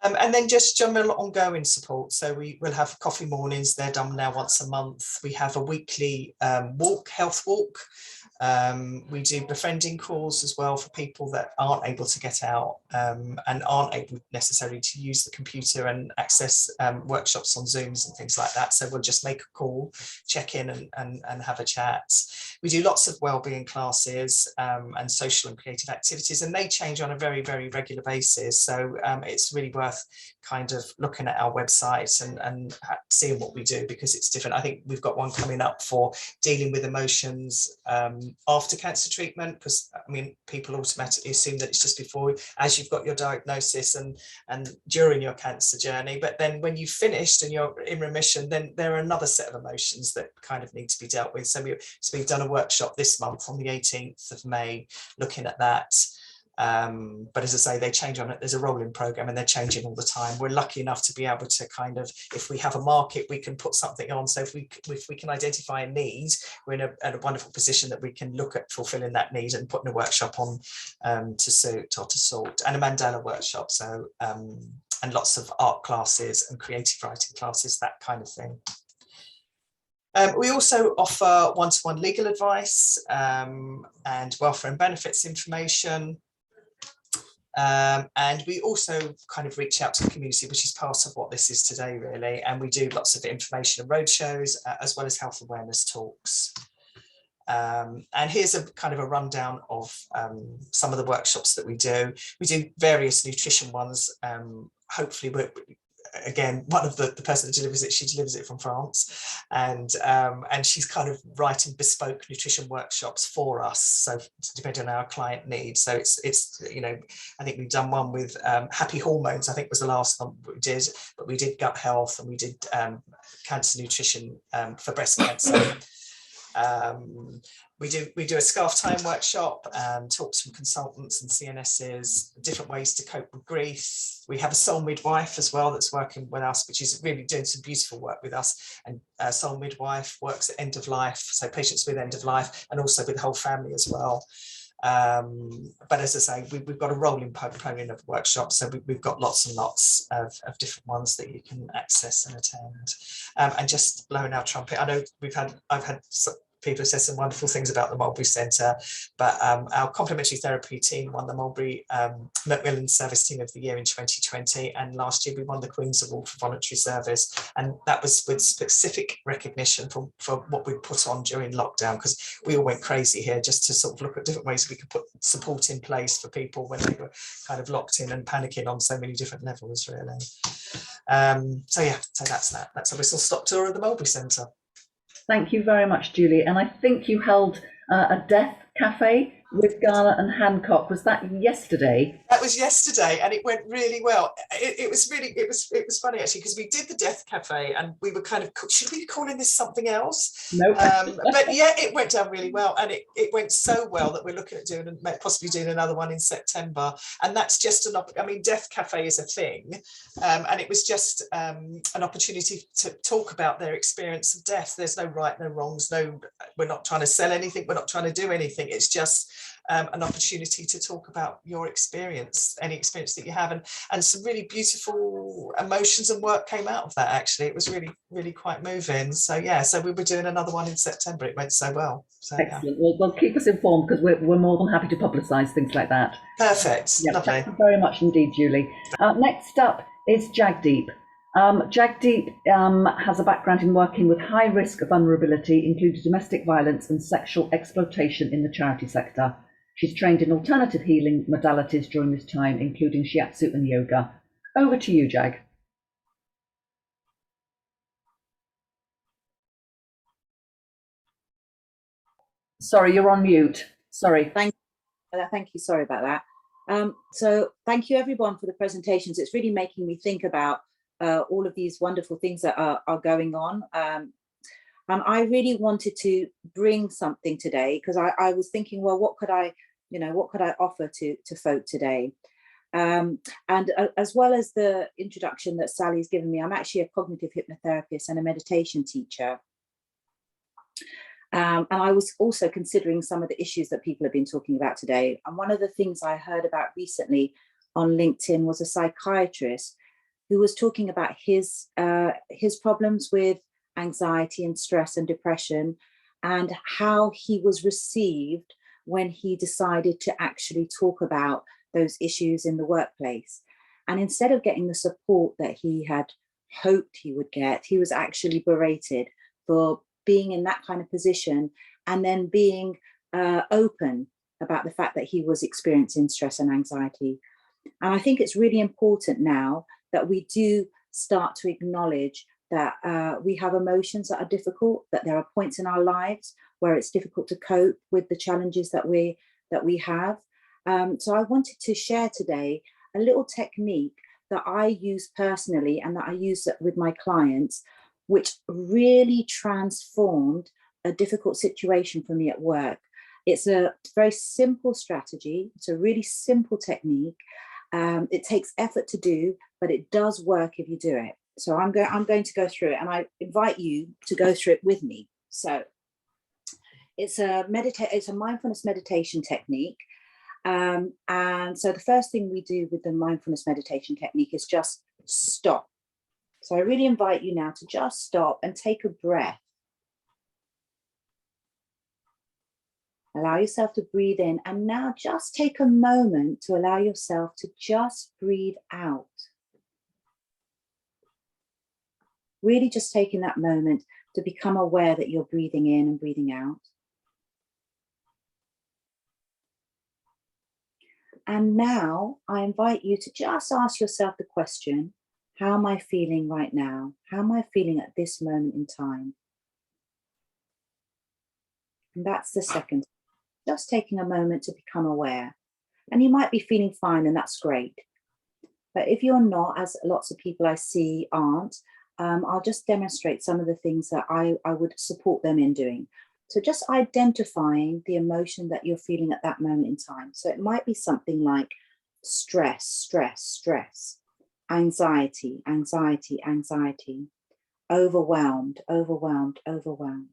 And then just general ongoing support. So we will have coffee mornings. They're done now once a month. We have a weekly health walk. We do befriending calls as well for people that aren't able to get out and aren't able necessarily to use the computer and access workshops on Zooms and things like that. So we'll just make a call, check in and have a chat. We do lots of wellbeing classes and social and creative activities, and they change on a very, very regular basis. So it's really worth kind of looking at our website and seeing what we do, because it's different. I think we've got one coming up for dealing with emotions after cancer treatment, because I mean people automatically assume that it's just before, as you've got your diagnosis and during your cancer journey, but then when you've finished and you're in remission, then there are another set of emotions that kind of need to be dealt with. So we've done a workshop this month on the 18th of May looking at that. But as I say, they change on it. There's a rolling program and they're changing all the time. We're lucky enough to be able to kind of, if we have a market, we can put something on. So if we can identify a need, we're in a wonderful position that we can look at fulfilling that need and putting a workshop on to suit or to sort, and a mandala workshop. So and lots of art classes and creative writing classes, that kind of thing. We also offer one-to-one legal advice and welfare and benefits information. And we also kind of reach out to the community, which is part of what this is today, really. And we do lots of information and roadshows, as well as health awareness talks. And here's a kind of a rundown of some of the workshops that we do. We do various nutrition ones. Hopefully, again, one of the person that delivers it, she delivers it from France, and she's kind of writing bespoke nutrition workshops for us, so depending on our client needs. So it's you know, I think we've done one with happy hormones, I think was the last one we did, but we did gut health, and we did cancer nutrition for breast cancer. We do a scarf time workshop, talks from consultants and CNSs, different ways to cope with grief. We have a soul midwife as well that's working with us, which is really doing some beautiful work with us. And soul midwife works at end of life, so patients with end of life, and also with the whole family as well. But as I say, we've got a rolling program of workshops, so we've got lots and lots of different ones that you can access and attend. And just blowing our trumpet, I know I've had people say some wonderful things about the Mulberry Centre, but our complementary therapy team won the Mulberry Macmillan Service Team of the Year in 2020, and last year we won the Queen's Award for voluntary service, and that was with specific recognition for what we put on during lockdown, because we all went crazy here just to sort of look at different ways we could put support in place for people when they were kind of locked in and panicking on so many different levels, really. So yeah, so that's a whistle-stop tour of the Mulberry Centre. Thank you very much, Julie. And I think you held a death cafe with Garner and Hancock. Was that yesterday? That was yesterday, and it went really well. It was funny actually, because we did the Death Cafe, and we were kind of, should we be calling this something else? Nope. But yeah, it went down really well, and it went so well that we're looking at doing and possibly doing another one in September. And that's just I mean, Death Cafe is a thing, and it was just an opportunity to talk about their experience of death. There's no right, no wrongs, we're not trying to sell anything, we're not trying to do anything. It's just an opportunity to talk about your experience, any experience that you have, and some really beautiful emotions and work came out of that. Actually, it was really, really quite moving. So yeah, so we were doing another one in September. It went so well. So excellent. Yeah. Well, keep us informed, because we're more than happy to publicise things like that. Perfect. Yeah, Lovely. thank you very much indeed, Julie. Next up is Jagdeep. Jagdeep has a background in working with high risk vulnerability, including domestic violence and sexual exploitation in the charity sector. She's trained in alternative healing modalities during this time, including shiatsu and yoga. Over to you, Jag. Sorry, you're on mute. Sorry. Thank you. Sorry about that. So thank you everyone for the presentations. It's really making me think about all of these wonderful things that are going on. And I really wanted to bring something today, because I was thinking, well, what could I offer to folk today? And as well as the introduction that Sally's given me, I'm actually a cognitive hypnotherapist and a meditation teacher. And I was also considering some of the issues that people have been talking about today. And one of the things I heard about recently on LinkedIn was a psychiatrist who was talking about his problems with anxiety and stress and depression, and how he was received when he decided to actually talk about those issues in the workplace. And instead of getting the support that he had hoped he would get, he was actually berated for being in that kind of position, and then being open about the fact that he was experiencing stress and anxiety. And I think it's really important now that we do start to acknowledge that we have emotions that are difficult, that there are points in our lives where it's difficult to cope with the challenges that we have. So I wanted to share today a little technique that I use personally and that I use with my clients, which really transformed a difficult situation for me at work. It's a very simple strategy. It's a really simple technique. It takes effort to do, but it does work if you do it. So I'm going to go through it, and I invite you to go through it with me. So it's a mindfulness meditation technique. And so the first thing we do with the mindfulness meditation technique is just stop. So I really invite you now to just stop and take a breath. Allow yourself to breathe in, and now just take a moment to allow yourself to just breathe out. Really just taking that moment to become aware that you're breathing in and breathing out. And now I invite you to just ask yourself the question, how am I feeling right now? How am I feeling at this moment in time? And that's the second. Just taking a moment to become aware. And you might be feeling fine, and that's great. But if you're not, as lots of people I see aren't, I'll just demonstrate some of the things that I would support them in doing. So just identifying the emotion that you're feeling at that moment in time. So it might be something like stress, stress, stress, anxiety, anxiety, anxiety, overwhelmed, overwhelmed, overwhelmed,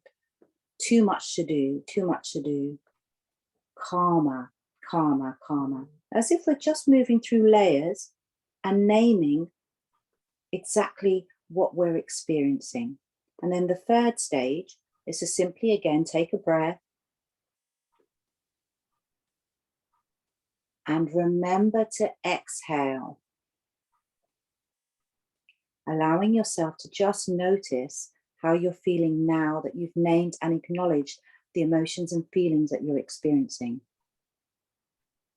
too much to do, too much to do, calmer, calmer, calmer, as if we're just moving through layers and naming exactly what we're experiencing. And then the third stage is to simply again take a breath and remember to exhale, allowing yourself to just notice how you're feeling now that you've named and acknowledged the emotions and feelings that you're experiencing.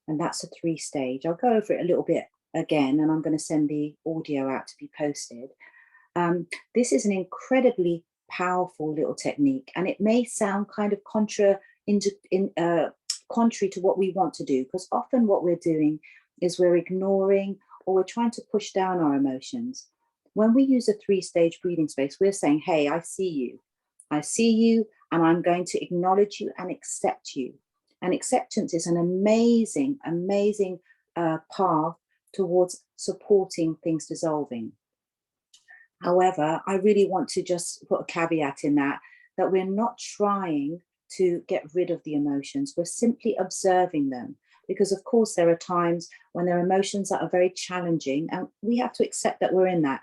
And that's a 3-stage. I'll go over it a little bit again, and I'm going to send the audio out to be posted. This is an incredibly powerful little technique, and it may sound kind of contrary to what we want to do, because often what we're doing is we're ignoring or we're trying to push down our emotions. When we use a 3-stage breathing space, we're saying, hey, I see you, and I'm going to acknowledge you and accept you. And acceptance is an amazing, amazing path towards supporting things dissolving. However, I really want to just put a caveat in that we're not trying to get rid of the emotions. We're simply observing them, because of course there are times when there are emotions that are very challenging, and we have to accept that we're in that.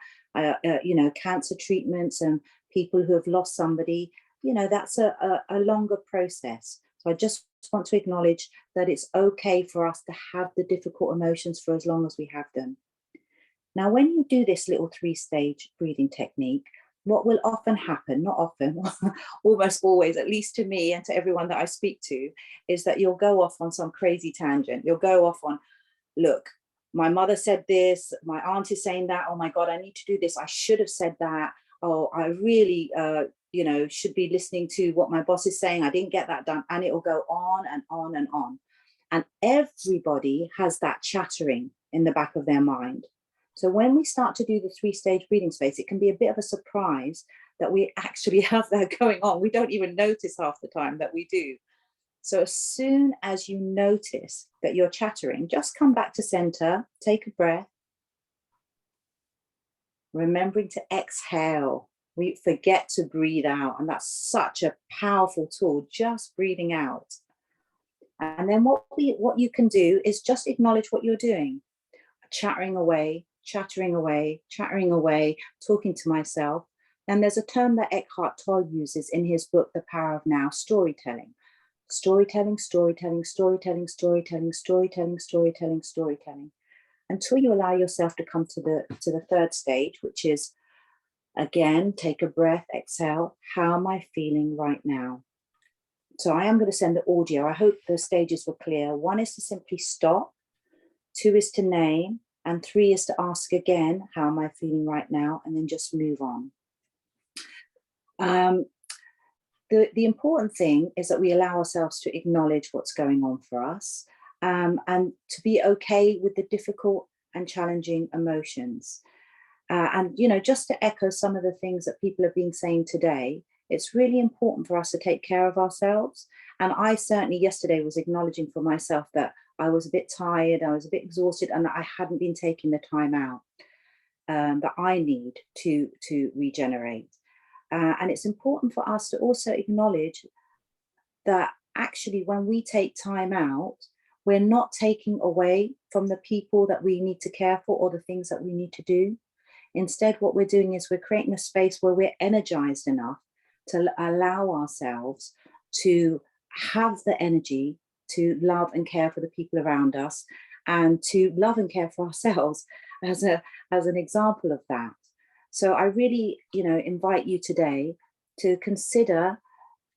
Cancer treatments and people who have lost somebody, that's a longer process. So I just want to acknowledge that it's okay for us to have the difficult emotions for as long as we have them. Now, when you do this little 3-stage breathing technique, what will often happen, not often, almost always, at least to me and to everyone that I speak to, is that you'll go off on some crazy tangent. You'll go off on, look, my mother said this, my aunt is saying that, oh my God, I need to do this. I should have said that. Oh, I really, should be listening to what my boss is saying. I didn't get that done. And it will go on and on and on. And everybody has that chattering in the back of their mind. So when we start to do the 3-stage breathing space, it can be a bit of a surprise that we actually have that going on. We don't even notice half the time that we do. So as soon as you notice that you're chattering, just come back to center, take a breath, remembering to exhale. We forget to breathe out, and that's such a powerful tool, just breathing out. And then what you can do is just acknowledge what you're doing. Chattering away, talking to myself. And there's a term that Eckhart Tolle uses in his book, The Power of Now, storytelling. Storytelling, until you allow yourself to come to the 3rd stage, which is, again, take a breath, exhale. How am I feeling right now? So I am going to send the audio. I hope the stages were clear. 1 is to simply stop. 2 is to name. And 3 is to ask again, how am I feeling right now? And then just move on. The important thing is that we allow ourselves to acknowledge what's going on for us, and to be okay with the difficult and challenging emotions. And, just to echo some of the things that people have been saying today, it's really important for us to take care of ourselves. And I certainly yesterday was acknowledging for myself that I was a bit tired, I was a bit exhausted, and that I hadn't been taking the time out that I need to regenerate. And it's important for us to also acknowledge that actually when we take time out, we're not taking away from the people that we need to care for or the things that we need to do. Instead, what we're doing is we're creating a space where we're energized enough to allow ourselves to have the energy to love and care for the people around us, and to love and care for ourselves as an example of that. So I really, invite you today to consider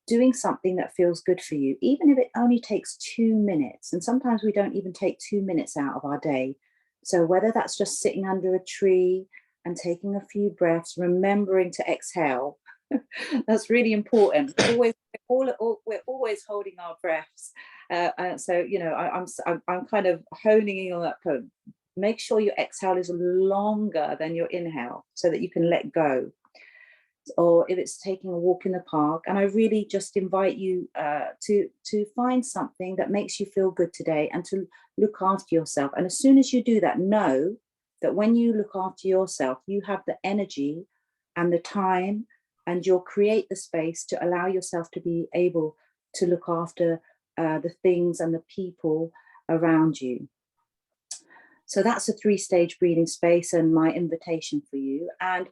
doing something that feels good for you, even if it only takes 2 minutes. And sometimes we don't even take 2 minutes out of our day. So whether that's just sitting under a tree and taking a few breaths, remembering to exhale, that's really important. We're always holding our breaths. So, I'm kind of honing in on that point. Make sure your exhale is longer than your inhale so that you can let go. Or if it's taking a walk in the park, and I really just invite you to find something that makes you feel good today and to look after yourself. And as soon as you do that, know that when you look after yourself, you have the energy and the time, and you'll create the space to allow yourself to be able to look after the things and the people around you. So that's a 3-stage breathing space and my invitation for you. And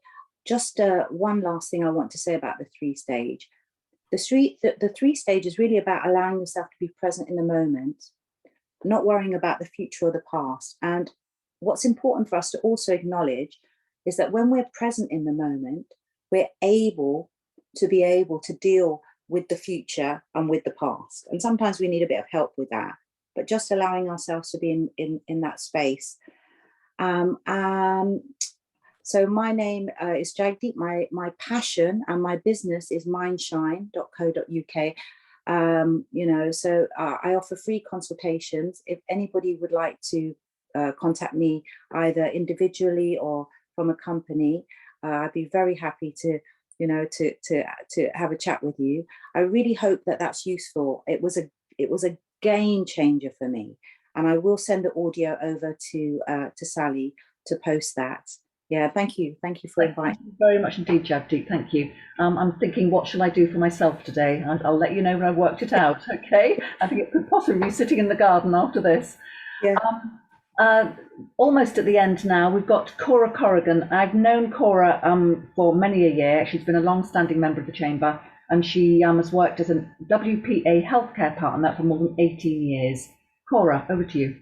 just one last thing I want to say about the 3-stage. The 3-stage is really about allowing yourself to be present in the moment, not worrying about the future or the past. And what's important for us to also acknowledge is that when we're present in the moment, we're able to deal with the future and with the past. And sometimes we need a bit of help with that, but just allowing ourselves to be in that space. So my name is Jagdeep. My passion and my business is mindshine.co.uk. You know, so I offer free consultations. If anybody would like to contact me either individually or from a company, I'd be very happy to, you know, to have a chat with you. I really hope that that's useful. It was a game changer for me, and I will send the audio over to Sally to post that. Yeah, thank you for inviting. Thank you very much indeed, Jagdeep. Thank you. I'm thinking, what shall I do for myself today? And I'll let you know when I've worked it out. Okay. I think it could possibly be sitting in the garden after this. Yeah. Almost at the end now. We've got Cora Corrigan. I've known Cora for many a year. She's been a long-standing member of the chamber, and she has worked as a WPA healthcare partner for more than 18 years. Cora, over to you.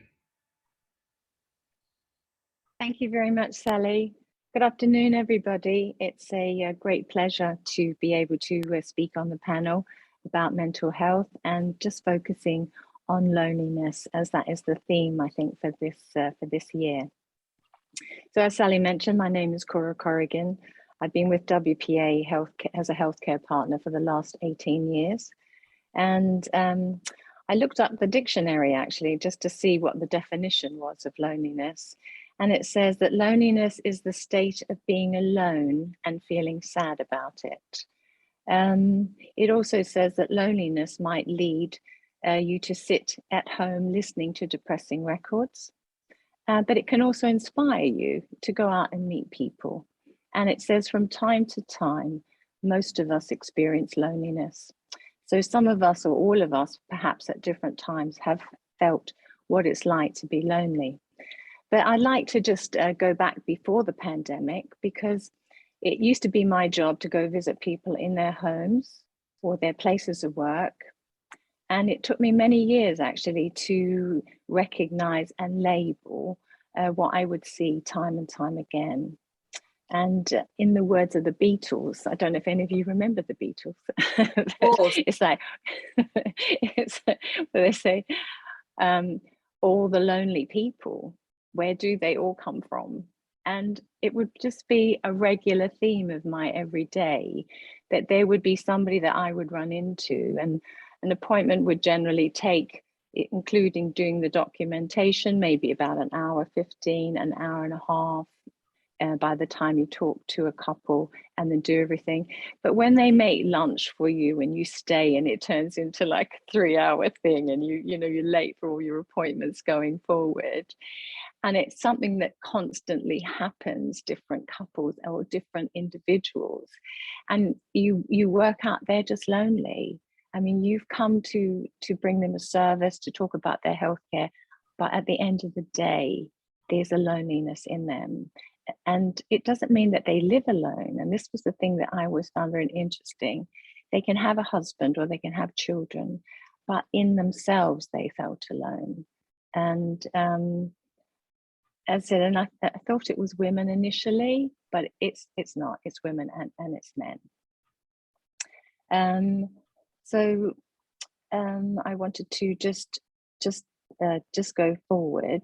Thank you very much, Sally. Good afternoon, everybody. It's a great pleasure to be able to speak on the panel about mental health and just focusing on loneliness, as that is the theme, I think, for this year. So as Sally mentioned, my name is Cora Corrigan. I've been with WPA as a healthcare partner for the last 18 years. And I looked up the dictionary, actually, just to see what the definition was of loneliness. And it says that loneliness is the state of being alone and feeling sad about it. It also says that loneliness might lead you to sit at home listening to depressing records, but it can also inspire you to go out and meet people. And it says from time to time, most of us experience loneliness. So some of us, or all of us, perhaps at different times, have felt what it's like to be lonely. But I'd like to just go back before the pandemic, because it used to be my job to go visit people in their homes or their places of work. And it took me many years, actually, to recognize and label what I would see time and time again. And in the words of the Beatles, I don't know if any of you remember the Beatles. It's like, they say, all the lonely people, where do they all come from? And it would just be a regular theme of my everyday, that there would be somebody that I would run into, and an appointment would generally take, including doing the documentation, maybe about an hour 15, an hour and a half, by the time you talk to a couple and then do everything. But when they make lunch for you and you stay, and it turns into like a 3-hour thing, and you're late for all your appointments going forward. And it's something that constantly happens, different couples or different individuals. And you work out they're just lonely. I mean, you've come to bring them a service, to talk about their healthcare, but at the end of the day, there's a loneliness in them. And it doesn't mean that they live alone. And this was the thing that I always found very interesting. They can have a husband or they can have children, but in themselves, they felt alone. And as I said, and I thought it was women initially, but it's not. It's women and it's men. So I wanted to just go forward.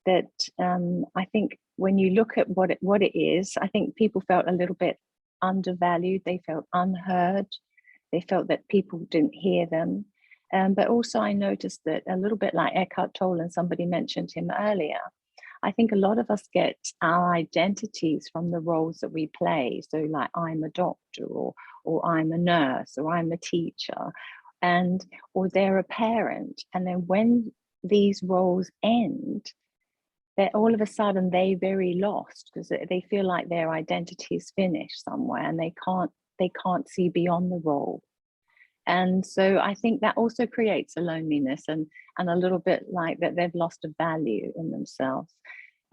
That I think when you look at what it is, I think people felt a little bit undervalued. They felt unheard. They felt that people didn't hear them. But also I noticed that a little bit like Eckhart Tolle, and somebody mentioned him earlier, I think a lot of us get our identities from the roles that we play. So like, I'm a doctor, or I'm a nurse, or I'm a teacher, or they're a parent. And then when these roles end, that all of a sudden they're very lost, because they feel like their identity is finished somewhere, and they can't see beyond the role. And so I think that also creates a loneliness, and a little bit like that they've lost a value in themselves.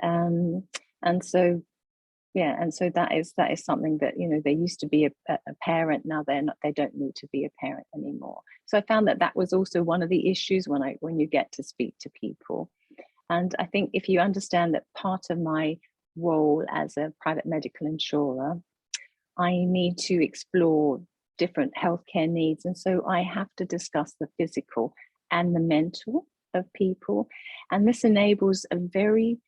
And so that is something that, they used to be a parent, now they don't need to be a parent anymore. So I found that was also one of the issues when you get to speak to people. And I think if you understand that part of my role as a private medical insurer, I need to explore different healthcare needs. And so I have to discuss the physical and the mental of people. And this enables a very,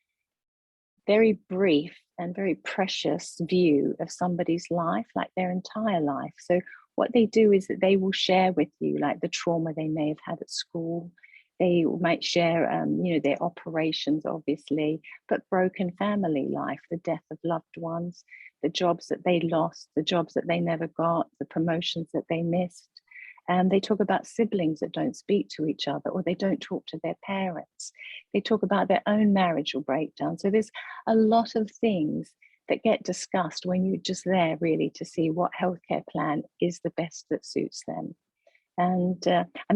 very brief and very precious view of somebody's life, like their entire life. So what they do is that they will share with you like the trauma they may have had at school. They might share, their operations, obviously, but broken family life, the death of loved ones, the jobs that they lost, the jobs that they never got, the promotions that they missed. And they talk about siblings that don't speak to each other, or they don't talk to their parents. They talk about their own marital breakdown. So there's a lot of things that get discussed when you're just there really to see what healthcare plan is the best that suits them. And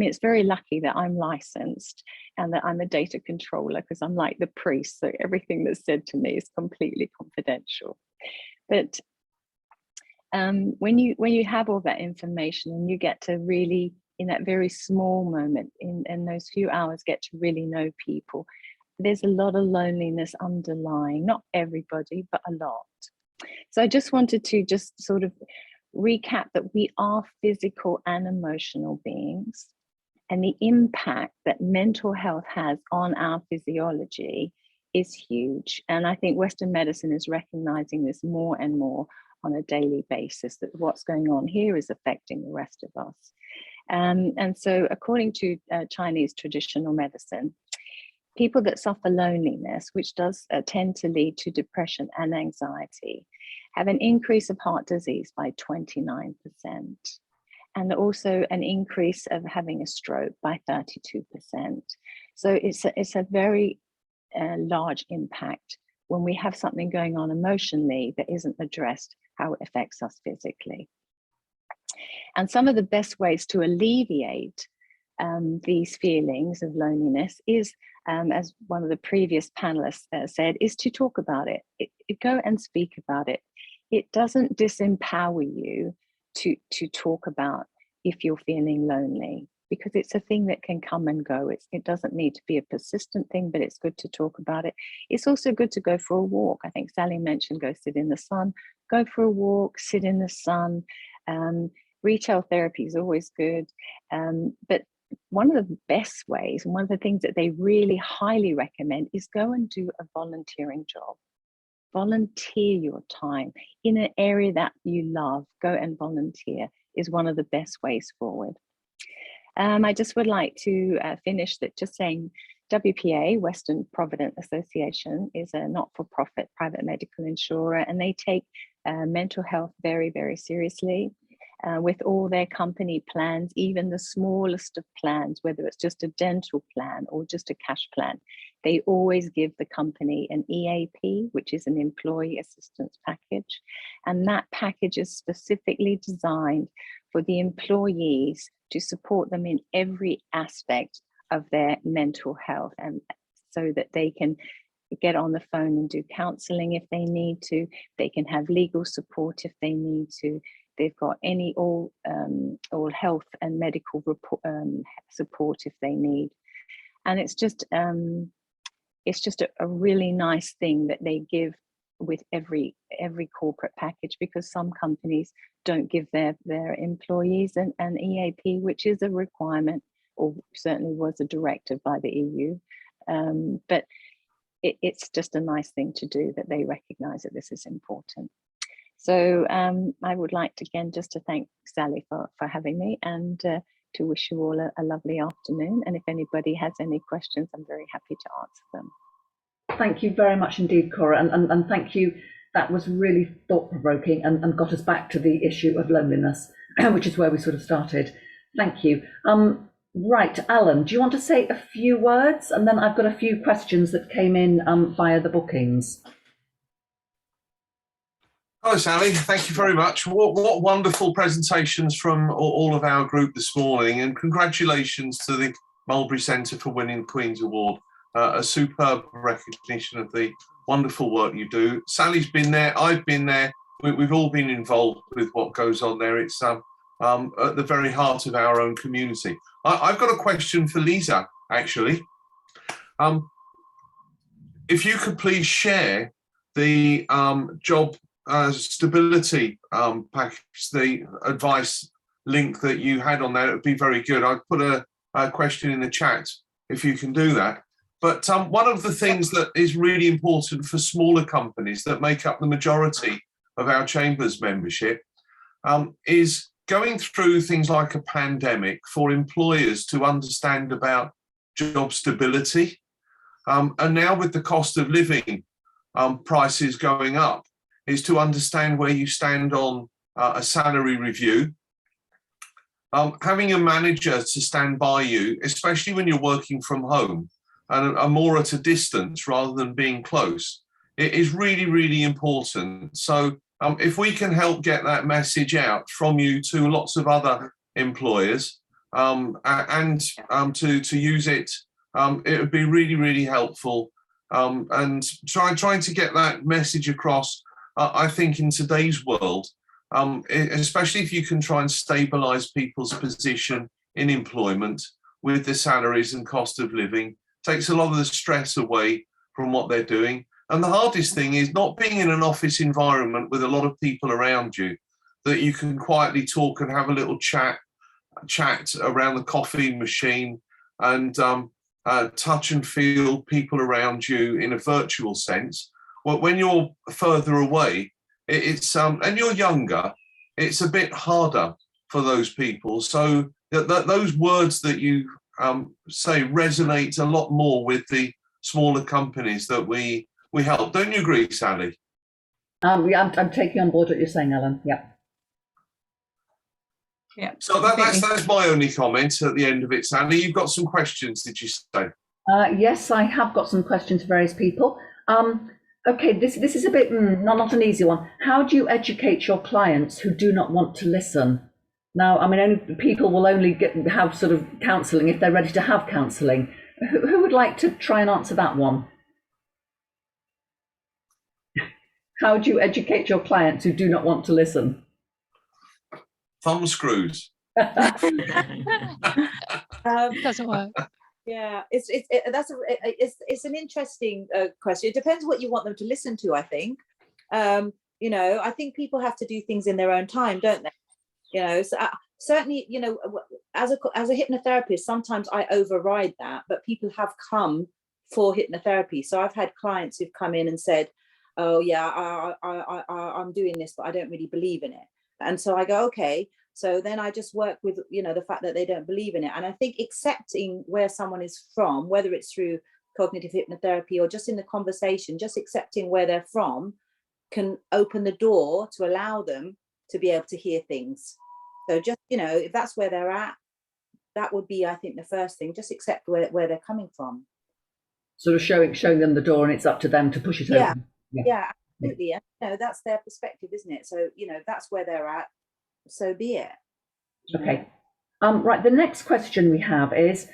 it's very lucky that I'm licensed and that I'm a data controller, because I'm like the priest. So everything that's said to me is completely confidential. But when you have all that information and you get to really, in that very small moment, in those few hours, get to really know people, there's a lot of loneliness underlying, not everybody, but a lot. So I just wanted to just sort of recap that we are physical and emotional beings, and the impact that mental health has on our physiology is huge. And I think Western medicine is recognizing this more and more on a daily basis, that what's going on here is affecting the rest of us. And so according to Chinese traditional medicine, people that suffer loneliness, which does tend to lead to depression and anxiety, have an increase of heart disease by 29%, and also an increase of having a stroke by 32%. So it's a very large impact when we have something going on emotionally that isn't addressed, how it affects us physically. And some of the best ways to alleviate these feelings of loneliness is, as one of the previous panelists said, is to talk about it. Go and speak about it. It doesn't disempower you to talk about if you're feeling lonely, because it's a thing that can come and go. It doesn't need to be a persistent thing, but it's good to talk about it. It's also good to go for a walk. I think Sally mentioned go sit in the sun. Go for a walk, sit in the sun. Retail therapy is always good. But one of the best ways, and one of the things that they really highly recommend, is go and do a volunteering job. Volunteer your time in an area that you love. Go and volunteer is one of the best ways forward. I just would like to finish that just saying WPA, Western Provident Association, is a not-for-profit private medical insurer, and they take mental health very, very seriously. With all their company plans, even the smallest of plans, whether it's just a dental plan or just a cash plan, they always give the company an EAP, which is an employee assistance package. And that package is specifically designed for the employees to support them in every aspect of their mental health, and so that they can get on the phone and do counselling if they need to, they can have legal support if they need to. They've got all health and medical support if they need, and it's just a really nice thing that they give with every corporate package, because some companies don't give their employees an EAP, which is a requirement, or certainly was a directive by the EU, but it's just a nice thing to do, that they recognise that this is important. So I would like to again just to thank Sally for having me, and to wish you all a lovely afternoon. And if anybody has any questions, I'm very happy to answer them. Thank you very much indeed, Cora, and thank you. That was really thought-provoking and got us back to the issue of loneliness, which is where we sort of started. Thank you. Right, Alan, do you want to say a few words? And then I've got a few questions that came in via the bookings. Hello, Sally. Thank you very much. What wonderful presentations from all of our group this morning, and congratulations to the Mulberry Centre for winning the Queen's Award. A superb recognition of the wonderful work you do. Sally's been there, I've been there, we've all been involved with what goes on there. It's at the very heart of our own community. I've got a question for Liza, actually. If you could please share the job stability package, the advice link that you had on there, it would be very good. I've put a question in the chat if you can do that. But one of the things that is really important for smaller companies that make up the majority of our Chambers membership is going through things like a pandemic for employers to understand about job stability. And now with the cost of living prices going up, is to understand where you stand on a salary review. Having a manager to stand by you, especially when you're working from home and are more at a distance rather than being close, it is really, really important. So if we can help get that message out from you to lots of other employers and to use it, it would be really, really helpful. And trying to get that message across, I think in today's world, especially if you can try and stabilise people's position in employment with the salaries and cost of living, takes a lot of the stress away from what they're doing. And the hardest thing is not being in an office environment with a lot of people around you, that you can quietly talk and have a little chat around the coffee machine and touch and feel people around you in a virtual sense. Well, when you're further away, it's and you're younger, it's a bit harder for those people. So those words that you say resonate a lot more with the smaller companies that we help. Don't you agree, Sally? Yeah, I'm taking on board what you're saying, Ellen. Yeah. Yeah. So that's my only comment at the end of it, Sally. You've got some questions, did you say? Yes, I have got some questions for various people. Okay, this is a bit not an easy one. How do you educate your clients who do not want to listen? Now, I mean, only people will only have sort of counselling if they're ready to have counselling. Who would like to try and answer that one? How do you educate your clients who do not want to listen? Thumb screws. Doesn't work. Yeah, it's an interesting question. It depends what you want them to listen to, I think. You know, I think people have to do things in their own time, don't they? You know, so certainly, you know, as a hypnotherapist, sometimes I override that, but people have come for hypnotherapy. So I've had clients who've come in and said, oh yeah, I'm doing this, but I don't really believe in it. And so I go, okay. So then I just work with, you know, the fact that they don't believe in it. And I think accepting where someone is from, whether it's through cognitive hypnotherapy or just in the conversation, just accepting where they're from can open the door to allow them to be able to hear things. So just, you know, if that's where they're at, that would be, I think, the first thing, just accept where they're coming from. Sort of showing them the door, and it's up to them to push it open. Yeah, absolutely. And, you know, that's their perspective, isn't it? So, you know, that's where they're at, so be it. Okay. Right, the next question we have is,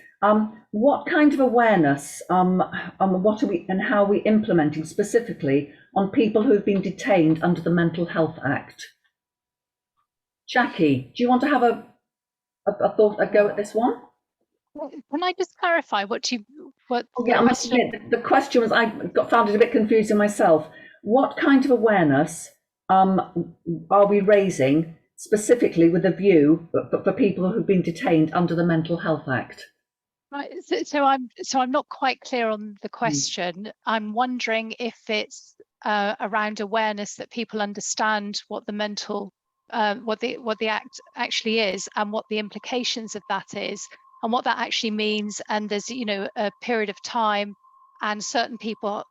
what kind of awareness what are we and how are we implementing specifically on people who have been detained under the Mental Health Act? Jacquie, do you want to have a go at this one? Can I just clarify what the question was, I found it a bit confusing myself. What kind of awareness are we raising specifically with a view for people who've been detained under the Mental Health Act? Right, so I'm not quite clear on the question. I'm wondering if it's around awareness that people understand what the mental what the act actually is and what the implications of that is and what that actually means. And there's, you know, a period of time, and certain people,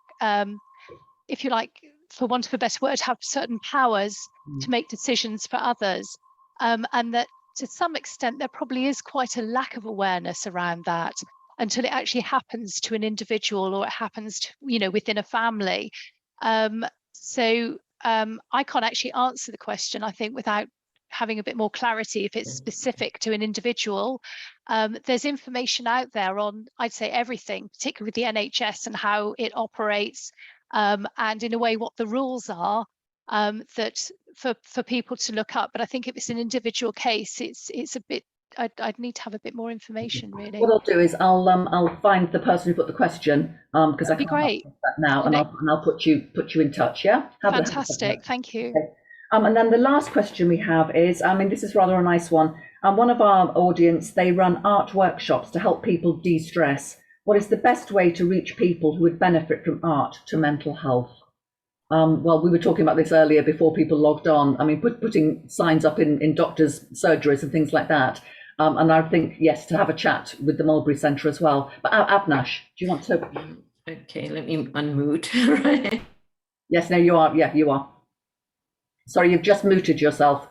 if you like, for want of a better word, have certain powers to make decisions for others, and that to some extent there probably is quite a lack of awareness around that until it actually happens to an individual or it happens to, you know, within a family. I can't actually answer the question, I think, without having a bit more clarity if it's specific to an individual. There's information out there on, I'd say, everything, particularly with the NHS and how it operates, and in a way what the rules are, that for people to look up. But I think if it's an individual case, it's a bit, I'd need to have a bit more information, really. What I'll do is I'll find the person who put the question, because I can't answer that now, and I'll put you in touch. Yeah. Fantastic. Thank you. Okay. And then the last question we have is, I mean, this is rather a nice one. One of our audience, they run art workshops to help people de-stress. What is the best way to reach people who would benefit from art to mental health? Well, we were talking about this earlier before people logged on. I mean, putting signs up in doctors' surgeries and things like that. And I think, yes, to have a chat with the Mulberry Centre as well. But Abnhash, do you want to? Okay, let me unmute. Right. Yes, no, you are. Yeah, you are. Sorry, you've just muted yourself.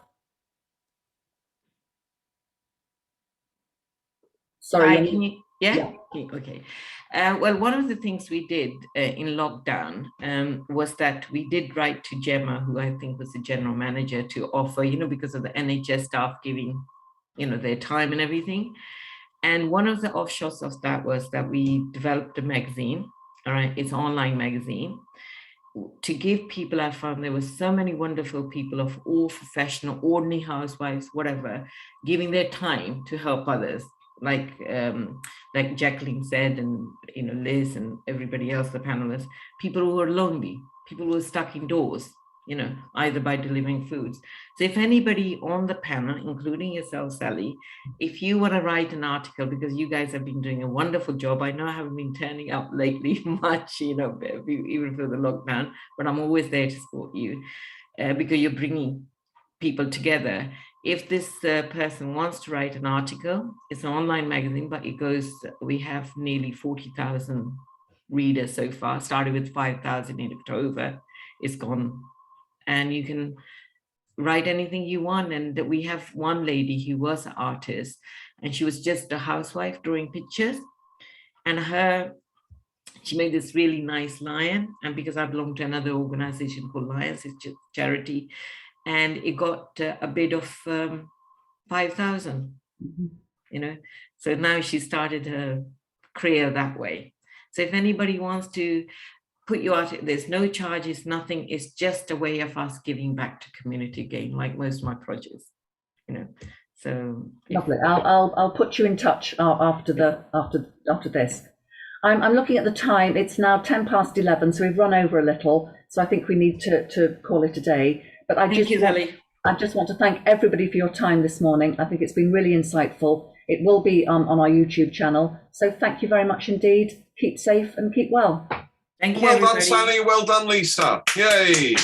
Sorry. Hi, can you, yeah? Okay. Well, one of the things we did in lockdown was that we did write to Gemma, who I think was the general manager, to offer, because of the NHS staff giving, their time and everything. And one of the offshoots of that was that we developed a magazine. All right, it's an online magazine to give people. I found there were so many wonderful people of all professional, ordinary housewives, whatever, giving their time to help others. Like Jacqueline said, and Liz and everybody else, the panelists, people who were lonely, people who were stuck indoors, either by delivering foods. So if anybody on the panel, including yourself, Sally, if you want to write an article, because you guys have been doing a wonderful job. I know I haven't been turning up lately much, even for the lockdown, but I'm always there to support you because you're bringing people together. If this person wants to write an article, it's an online magazine, but we have nearly 40,000 readers so far, started with 5,000 in October, it's gone. And you can write anything you want. And we have one lady who was an artist, and she was just a housewife drawing pictures. And she made this really nice lion. And because I belong to another organization called Lions, it's just charity, and it got a bid of 5,000, So now she started her career that way. So if anybody wants to put you out, there's no charges, nothing. It's just a way of us giving back to community again, like most of my projects, So lovely. I'll put you in touch after this. I'm looking at the time. It's now 11:10, so we've run over a little. So I think we need to call it a day. But I just want to thank everybody for your time this morning. I think it's been really insightful. It will be on our YouTube channel. So thank you very much indeed. Keep safe and keep well. Thank you. Well everybody. done, Sally. Well done, Lisa. Yay.